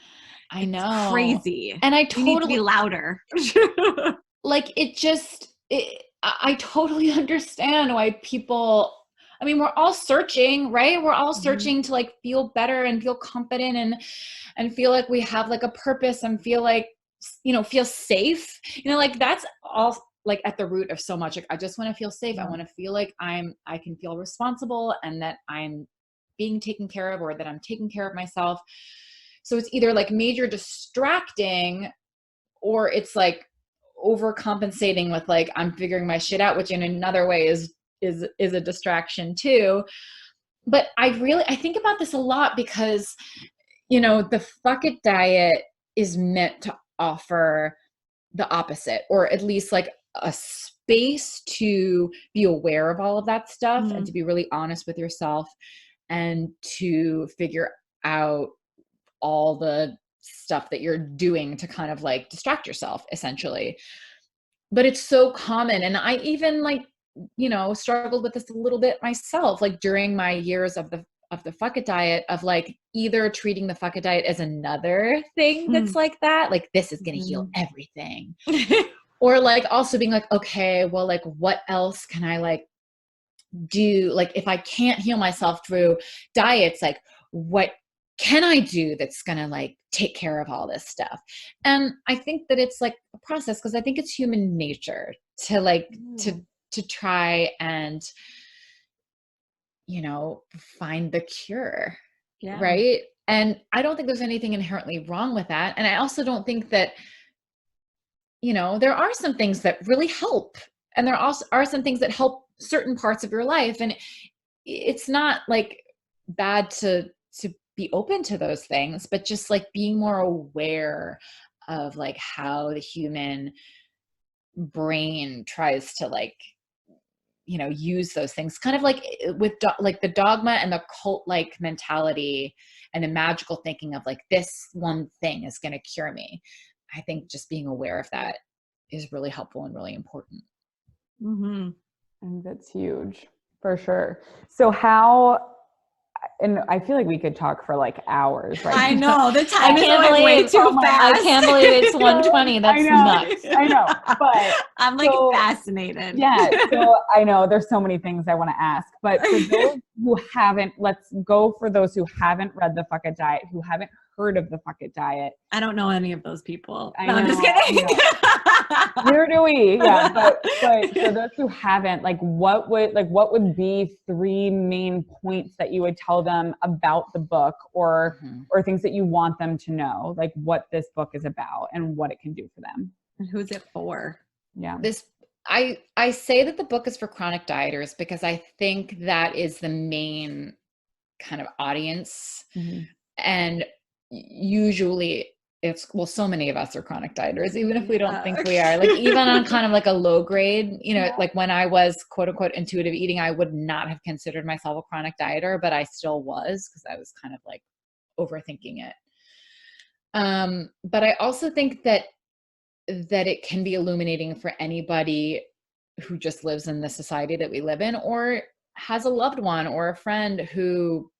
Speaker 3: I know.
Speaker 2: It's crazy.
Speaker 3: And
Speaker 2: we need to be louder.
Speaker 3: Like I totally understand why people, I mean, we're all searching, right? We're all searching to like feel better and feel confident and feel like we have like a purpose and feel like, you know, feel safe, you know, like that's all like at the root of so much. Like, I just want to feel safe. I want to feel like I can feel responsible and that I'm being taken care of, or that I'm taking care of myself. So it's either like major distracting, or it's like overcompensating with like, I'm figuring my shit out, which in another way is a distraction too. But I think about this a lot because, you know, the fuck it diet is meant to offer the opposite, or at least like a space to be aware of all of that stuff and to be really honest with yourself and to figure out all the stuff that you're doing to kind of like distract yourself essentially. But it's so common. And I even like, you know, struggled with this a little bit myself, like during my years of the fuck it diet, of like either treating the fuck it diet as another thing that's like that, like this is going to heal everything. Or like also being like, okay, well, like what else can I like do? Like if I can't heal myself through diets, like what can I do that's going to like take care of all this stuff? And I think that it's like a process, because I think it's human nature to like, to try and, you know, find the cure. Right. And I don't think there's anything inherently wrong with that. And I also don't think that, you know, there are some things that really help, and there also are some things that help certain parts of your life. And it's not like bad to be open to those things, but just like being more aware of like how the human brain tries to like, you know, use those things kind of like with like the dogma and the cult like mentality and the magical thinking of like this one thing is going to cure me. I think just being aware of that is really helpful and really important.
Speaker 1: And that's huge for sure. So how, and I feel like we could talk for like hours, right?
Speaker 2: I know, the time is going way too fast.
Speaker 3: I can't believe it's 1:20. That's nuts.
Speaker 1: I know, but
Speaker 2: I'm like fascinated.
Speaker 1: Yeah, so I know there's so many things I want to ask, but for those who haven't, let's go for those who haven't read the Fuck It Diet, who haven't heard of the Fuck It Diet.
Speaker 2: I don't know any of those people.
Speaker 1: I'm just kidding. Neither do we. Yeah, but for those who haven't, like what would be 3 main points that you would tell them about the book, or things that you want them to know, like what this book is about and what it can do for them?
Speaker 2: And who's it for?
Speaker 1: Yeah.
Speaker 3: I say that the book is for chronic dieters because I think that is the main kind of audience. And usually it's, well, so many of us are chronic dieters, even if we don't think we are, like even on kind of like a low grade, you know, like when I was quote unquote intuitive eating, I would not have considered myself a chronic dieter, but I still was, because I was kind of like overthinking it. But I also think that it can be illuminating for anybody who just lives in the society that we live in, or has a loved one or a friend who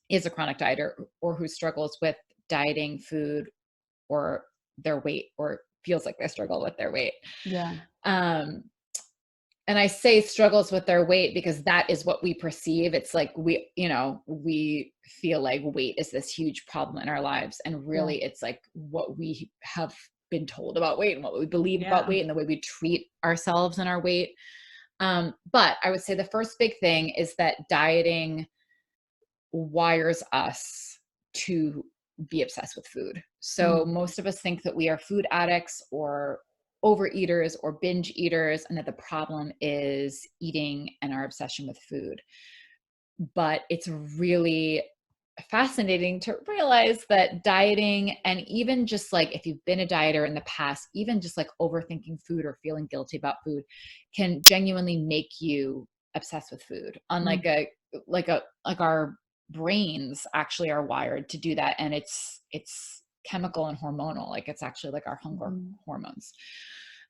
Speaker 3: is a chronic dieter, or who struggles with dieting, food, or their weight, or feels like they struggle with their weight.
Speaker 1: Yeah.
Speaker 3: And I say struggles with their weight because that is what we perceive. It's like we feel like weight is this huge problem in our lives. And really it's like what we have been told about weight and what we believe about weight and the way we treat ourselves and our weight. But I would say the first big thing is that dieting wires us to be obsessed with food. So most of us think that we are food addicts, or overeaters or binge eaters, and that the problem is eating and our obsession with food. But it's really fascinating to realize that dieting, and even just like if you've been a dieter in the past, even just like overthinking food or feeling guilty about food can genuinely make you obsessed with food. Unlike like our brains actually are wired to do that, and it's chemical and hormonal. Like it's actually like our hunger hormones.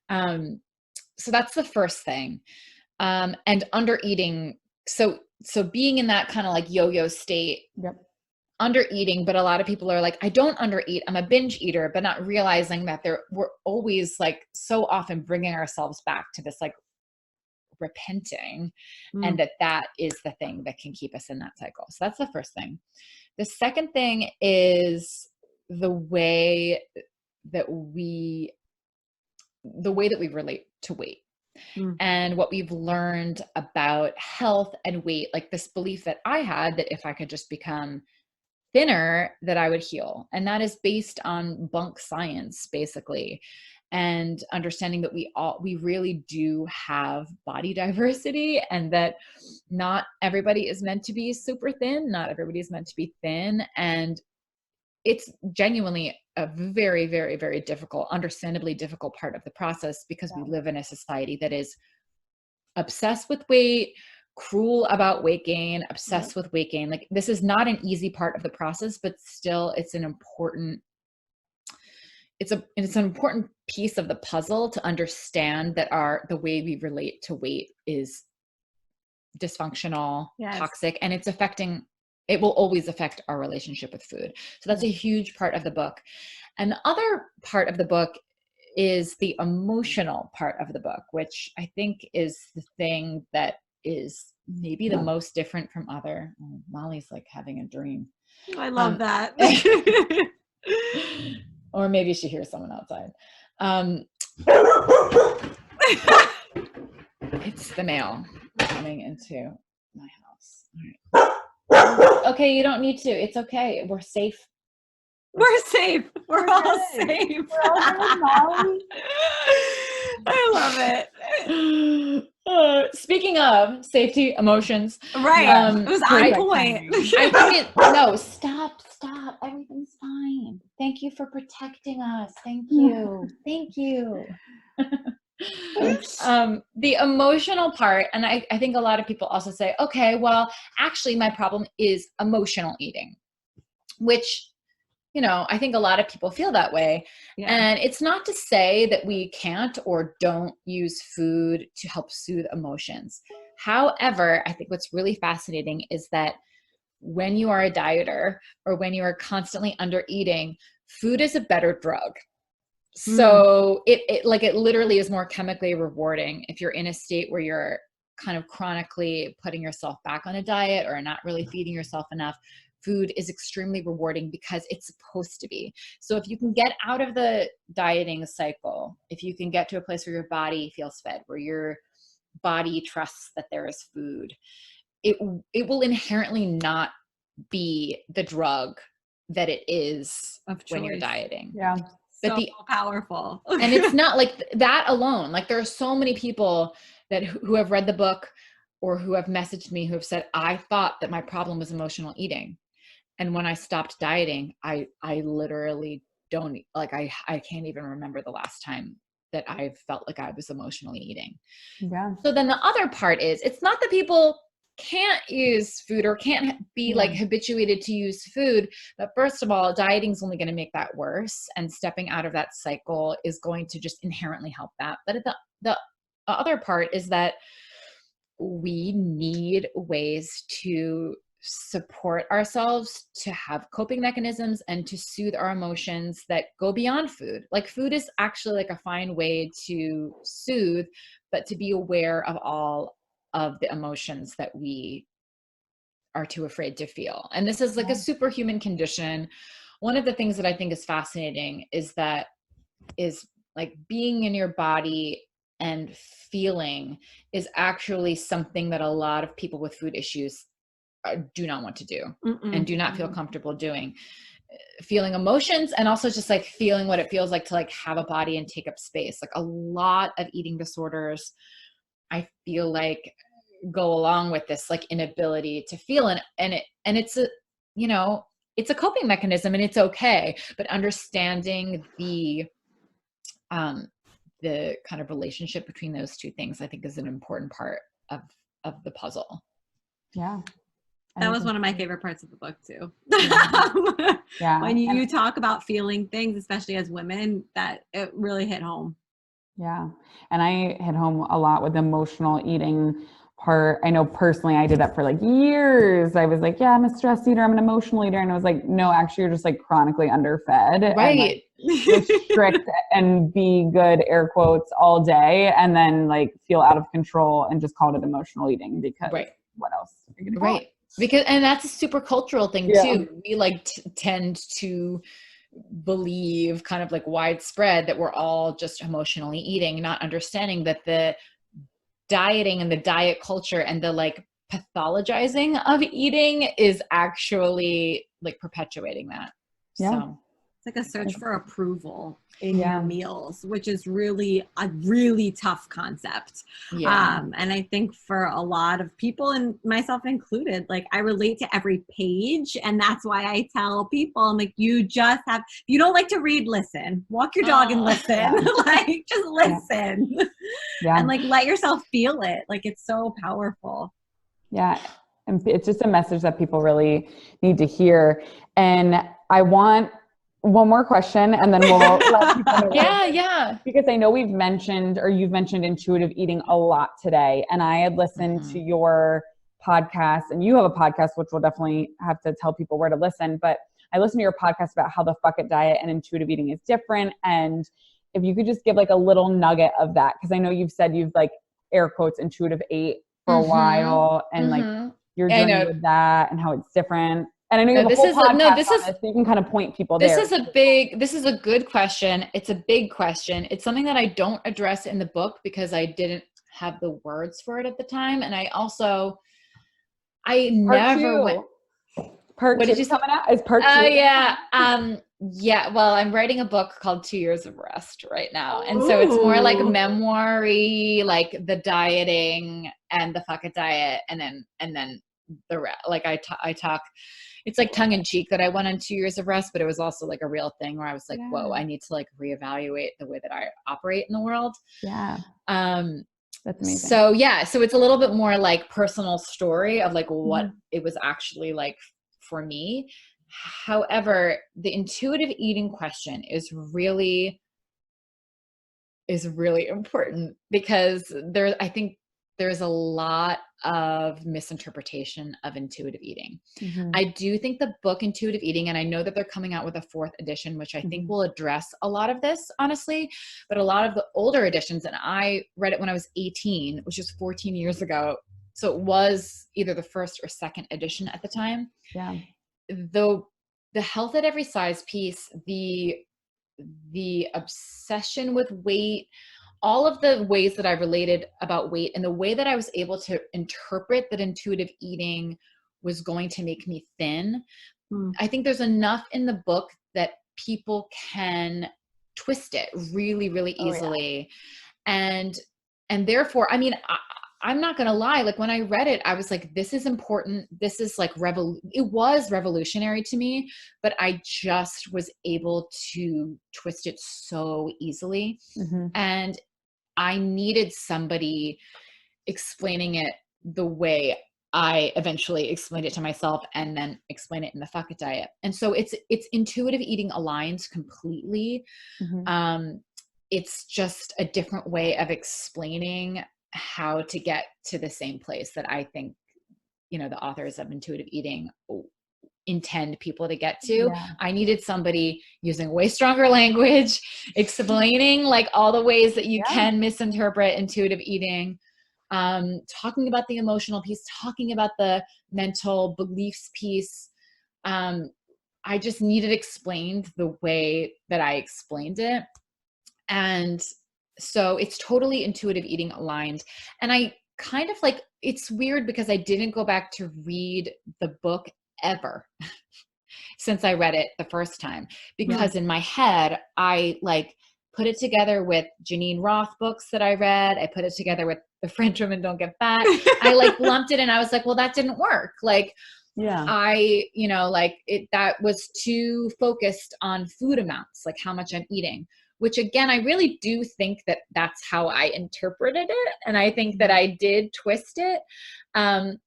Speaker 3: So that's the first thing. And under eating. So being in that kind of like yo-yo state, under eating, but a lot of people are like, I don't undereat, I'm a binge eater, but not realizing that we're always like so often bringing ourselves back to this like repenting, and that is the thing that can keep us in that cycle. So that's the first thing. The second thing is the way that we relate to weight. And what we've learned about health and weight, like this belief that I had that if I could just become thinner, that I would heal. And that is based on bunk science, basically. And understanding that we really do have body diversity, and that not everybody is meant to be super thin. Not everybody is meant to be thin. And it's genuinely a very, very, very difficult, understandably difficult part of the process, because we live in a society that is obsessed with weight, cruel about weight gain, obsessed with weight gain. Like this is not an easy part of the process, but still it's an important piece of the puzzle to understand that the way we relate to weight is dysfunctional, toxic, and it will always affect our relationship with food. So that's a huge part of the book. And the other part of the book is the emotional part of the book, which I think is the thing that is maybe the most different from other. Oh, Molly's like having a dream.
Speaker 2: I love that.
Speaker 3: Or maybe she hears someone outside. It's the mail coming into my house. All right. Okay, you don't need to. It's okay. We're safe.
Speaker 2: We're safe. We're all safe. We're all good, Molly. I love
Speaker 3: it. Speaking of safety, emotions.
Speaker 2: Right. It was on point.
Speaker 3: No, stop. Everything's fine. Thank you for protecting us. Thank you. Thank you. The emotional part, and I think a lot of people also say, okay, well, actually my problem is emotional eating, which, I think a lot of people feel that way. Yeah. And it's not to say that we can't or don't use food to help soothe emotions. However, I think what's really fascinating is that when you are a dieter or when you are constantly under eating, food is a better drug. So it literally is more chemically rewarding if you're in a state where you're kind of chronically putting yourself back on a diet or not really feeding yourself enough. Food is extremely rewarding because it's supposed to be. So if you can get out of the dieting cycle, if you can get to a place where your body feels fed, where your body trusts that there is food, it will inherently not be the drug that it is when you're dieting.
Speaker 2: Yeah. But so powerful.
Speaker 3: And it's not like that alone. Like there are so many people who have read the book or who have messaged me who have said, I thought that my problem was emotional eating. And when I stopped dieting, I literally don't, like, I can't even remember the last time that I felt like I was emotionally eating. Yeah. So then the other part is, it's not that people can't use food or can't be like habituated to use food. But first of all, dieting is only going to make that worse. And stepping out of that cycle is going to just inherently help that. But the other part is that we need ways to support ourselves, to have coping mechanisms and to soothe our emotions that go beyond food. Like food is actually like a fine way to soothe, but to be aware of all of the emotions that we are too afraid to feel. And this is like a superhuman condition. One of the things that I think is fascinating is like being in your body and feeling is actually something that a lot of people with food issues do not want to do and do not feel comfortable doing. feeling emotions, and also just like feeling what it feels like to like have a body and take up space. Like a lot of eating disorders, I feel like, go along with this like inability to feel, and it's a, you know, it's a coping mechanism, and it's okay. But understanding the kind of relationship between those two things, I think, is an important part of the puzzle.
Speaker 1: Yeah.
Speaker 2: That was one of my favorite parts of the book too.
Speaker 1: Yeah.
Speaker 2: When you talk about feeling things, especially as women, that it really hit home.
Speaker 1: Yeah. And I hit home a lot with the emotional eating part. I know personally I did that for like years. I was like, yeah, I'm a stress eater, I'm an emotional eater. And I was like, no, actually you're just like chronically underfed.
Speaker 3: Right.
Speaker 1: And, like, restrict and be good, air quotes, all day, and then like feel out of control and just call it emotional eating, because what else are you gonna call it?
Speaker 3: Because, and that's a super cultural thing too. We like tend to believe, kind of like widespread, that we're all just emotionally eating, not understanding that the dieting and the diet culture and the like pathologizing of eating is actually like perpetuating that. So
Speaker 2: it's like a search for approval in your meals, which is really a really tough concept. And I think for a lot of people, and myself included, like I relate to every page. And that's why I tell people, I'm like, you just have, if you don't like to read, listen, walk your dog and listen, like just listen and like let yourself feel it. Like it's so powerful.
Speaker 1: Yeah. And it's just a message that people really need to hear. And I want one more question, and then we'll let people know.
Speaker 3: Yeah.
Speaker 1: Because I know we've mentioned, or you've mentioned, intuitive eating a lot today. And I had listened to your podcast, and you have a podcast, which we'll definitely have to tell people where to listen. But I listened to your podcast about how the Fuck It diet and intuitive eating is different. And if you could just give like a little nugget of that, because I know you've said you've like air quotes intuitive ate for a while, and like your journey with that and how it's different. And I know you have a whole podcast on this, so you can kind of point people there.
Speaker 3: This is a good question. It's a big question. It's something that I don't address in the book because I didn't have the words for it at the time. And I never went.
Speaker 1: Part
Speaker 3: what
Speaker 1: two
Speaker 3: did you
Speaker 1: coming out? Is part two?
Speaker 3: Oh yeah. Well, I'm writing a book called 2 Years of Rest right now. And so it's more like memoir-y, like the dieting and the Fuck It diet. And then the rest, like I talk, it's like tongue in cheek that I went on 2 years of rest, but it was also like a real thing where I was like, whoa, I need to like reevaluate the way that I operate in the world.
Speaker 1: Yeah. That's amazing.
Speaker 3: So it's a little bit more like personal story of like what it was actually like for me. However, the intuitive eating question is really important because I think there's a lot of misinterpretation of intuitive eating. I do think the book Intuitive Eating, and I know that they're coming out with a 4th edition, which I think will address a lot of this, honestly, but a lot of the older editions, and I read it when I was 18, which is 14 years ago. So it was either the 1st or 2nd edition at the time.
Speaker 1: Yeah.
Speaker 3: Though the health at every size piece, the obsession with weight, all of the ways that I related about weight, and the way that I was able to interpret that intuitive eating was going to make me thin. I think there's enough in the book that people can twist it really, really easily. And therefore, I mean, I'm not going to lie. Like when I read it, I was like, this is important. This is like it was revolutionary to me, but I just was able to twist it so easily. And I needed somebody explaining it the way I eventually explained it to myself and then explain it in the Fuck It diet. And so it's intuitive eating aligns completely. It's just a different way of explaining how to get to the same place that I think, the authors of intuitive eating intend people to get to. I needed somebody using way stronger language, explaining like all the ways that you can misinterpret intuitive eating, talking about the emotional piece, talking about the mental beliefs piece. I just needed explained the way that I explained it. And so it's totally intuitive eating aligned. And I kind of like, it's weird because I didn't go back to read the book ever. since I read it the first time, because in my head, I like put it together with Janine Roth books that I read. I put it together with The French Women Don't Get Fat. I like lumped it and I was like, well, that didn't work. Like, I, you know, like that was too focused on food amounts, like how much I'm eating, which again, I really do think that that's how I interpreted it. And I think that I did twist it.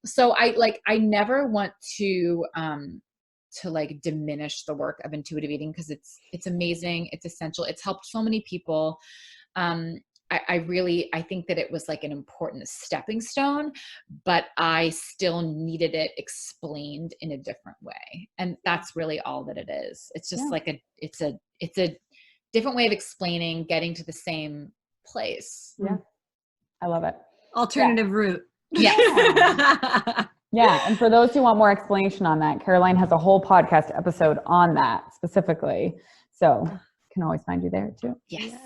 Speaker 3: So I never want to like diminish the work of intuitive eating, because it's amazing. It's essential. It's helped so many people. I think that it was like an important stepping stone, but I still needed it explained in a different way. And that's really all that it is. It's just like it's a different way of explaining getting to the same place.
Speaker 1: Yeah. I love it.
Speaker 2: Alternative route.
Speaker 3: Yeah.
Speaker 1: Yeah. And for those who want more explanation on that, Caroline has a whole podcast episode on that specifically. So you can always find you there too.
Speaker 3: Yes.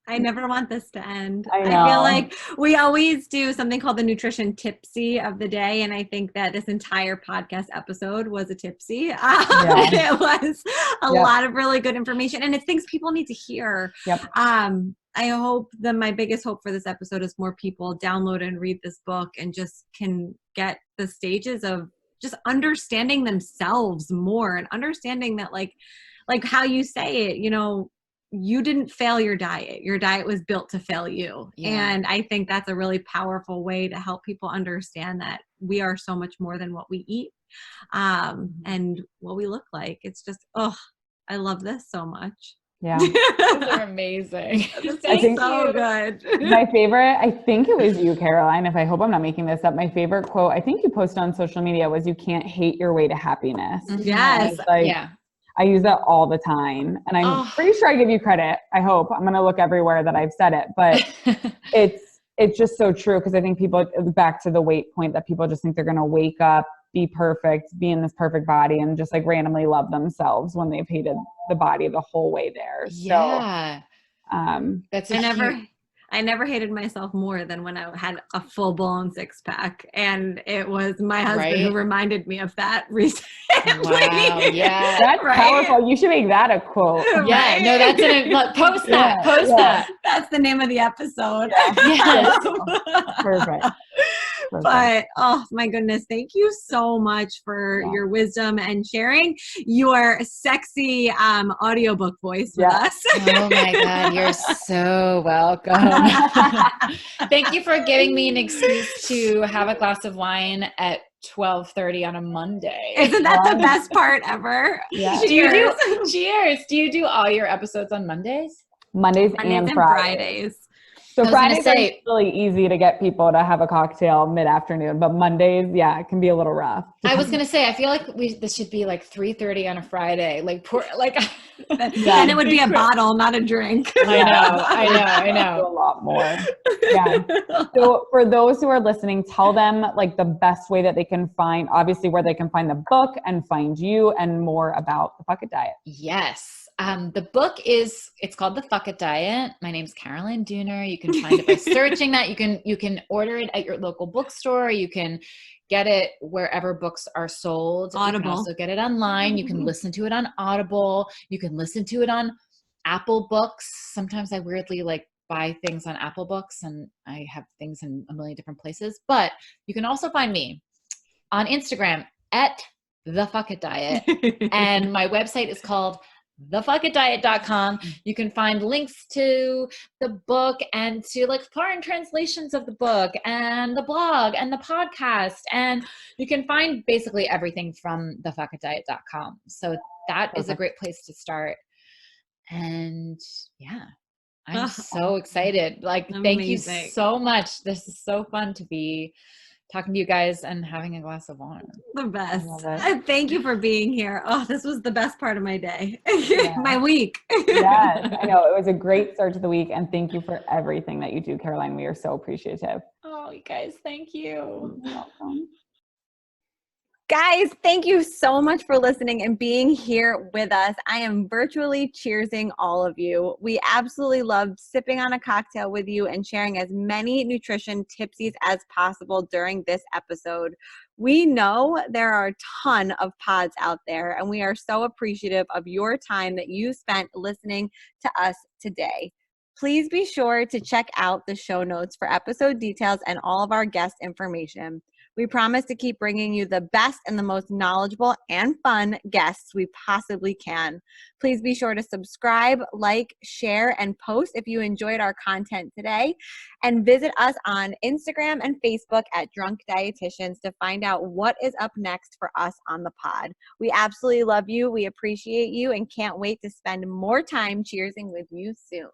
Speaker 2: I never want this to end.
Speaker 1: I
Speaker 2: feel like we always do something called the nutrition tipsy of the day. And I think that this entire podcast episode was a tipsy. It was a lot of really good information, and it's things people need to hear. I hope that my biggest hope for this episode is more people download and read this book and just can get the stages of just understanding themselves more, and understanding that like how you say it, you know, you didn't fail your diet. Your diet was built to fail you. And I think that's a really powerful way to help people understand that we are so much more than what we eat and what we look like. It's just, I love this so much.
Speaker 1: Yeah.
Speaker 3: Those are amazing.
Speaker 1: I think
Speaker 2: so good.
Speaker 1: My favorite, I think it was you, Caroline, if I hope I'm not making this up, my favorite quote, I think you posted on social media, was you can't hate your way to happiness.
Speaker 2: Yes.
Speaker 1: I use that all the time, and I'm pretty sure I give you credit. I hope. I'm going to look everywhere that I've said it, but it's just so true. Cause I think people, back to the weight point, that people just think they're going to wake up, be perfect, be in this perfect body, and just like randomly love themselves when they've hated the body the whole way there.
Speaker 3: Yeah.
Speaker 1: So,
Speaker 3: that's
Speaker 2: I never hated myself more than when I had a full blown six pack, and it was my husband who reminded me of that recently.
Speaker 3: Wow, yeah,
Speaker 1: that's powerful. You should make that a quote.
Speaker 3: Yeah, no, that's post that. Post that.
Speaker 2: That's the name of the episode.
Speaker 1: Yes. Perfect.
Speaker 2: But oh my goodness, thank you so much for your wisdom and sharing your sexy audiobook voice with us.
Speaker 3: Oh my God, you're so welcome. Thank you for giving me an excuse to have a glass of wine at 12:30 on a Monday.
Speaker 2: Isn't that the best part ever?
Speaker 1: Yeah.
Speaker 3: Cheers. Do you do all your episodes on Mondays?
Speaker 1: Mondays and Fridays. So Fridays are really easy to get people to have a cocktail mid-afternoon, but Mondays, it can be a little rough.
Speaker 3: I was gonna say, I feel like this should be like 3:30 on a Friday,
Speaker 2: and it would be a bottle, not a drink.
Speaker 3: I know.
Speaker 1: A lot more. Yeah. So for those who are listening, tell them like the best way that they can find, obviously where they can find the book and find you, and more about the Fuck It Diet.
Speaker 3: Yes. The book it's called The Fuck It Diet. My name's Caroline Dooner. You can find it by searching that. You can order it at your local bookstore. You can get it wherever books are sold.
Speaker 2: Audible.
Speaker 3: You can also get it online. You can listen to it on Audible. You can listen to it on Apple Books. Sometimes I weirdly buy things on Apple Books, and I have things in a million different places. But you can also find me on Instagram at The Fuck It Diet. And my website is called thefuckitdiet.com. You can find links to the book and to foreign translations of the book and the blog and the podcast, and you can find basically everything from thefuckitdiet.com. So that is a great place to start. And I'm so excited. Thank you so much. This is so fun to be talking to you guys and having a glass of wine.
Speaker 2: The best. Thank you for being here. Oh, this was the best part of my day. My week.
Speaker 1: Yes, I know. It was a great start to the week, and thank you for everything that you do, Caroline. We are so appreciative.
Speaker 3: Oh, you guys, thank you.
Speaker 1: You're welcome.
Speaker 2: Guys, thank you so much for listening and being here with us. I am virtually cheersing all of you. We absolutely loved sipping on a cocktail with you and sharing as many nutrition tipsies as possible during this episode. We know there are a ton of pods out there, and we are so appreciative of your time that you spent listening to us today. Please be sure to check out the show notes for episode details and all of our guest information. We promise to keep bringing you the best and the most knowledgeable and fun guests we possibly can. Please be sure to subscribe, like, share, and post if you enjoyed our content today. And visit us on Instagram and Facebook at Drunk Dietitians to find out what is up next for us on the pod. We absolutely love you. We appreciate you and can't wait to spend more time cheersing with you soon.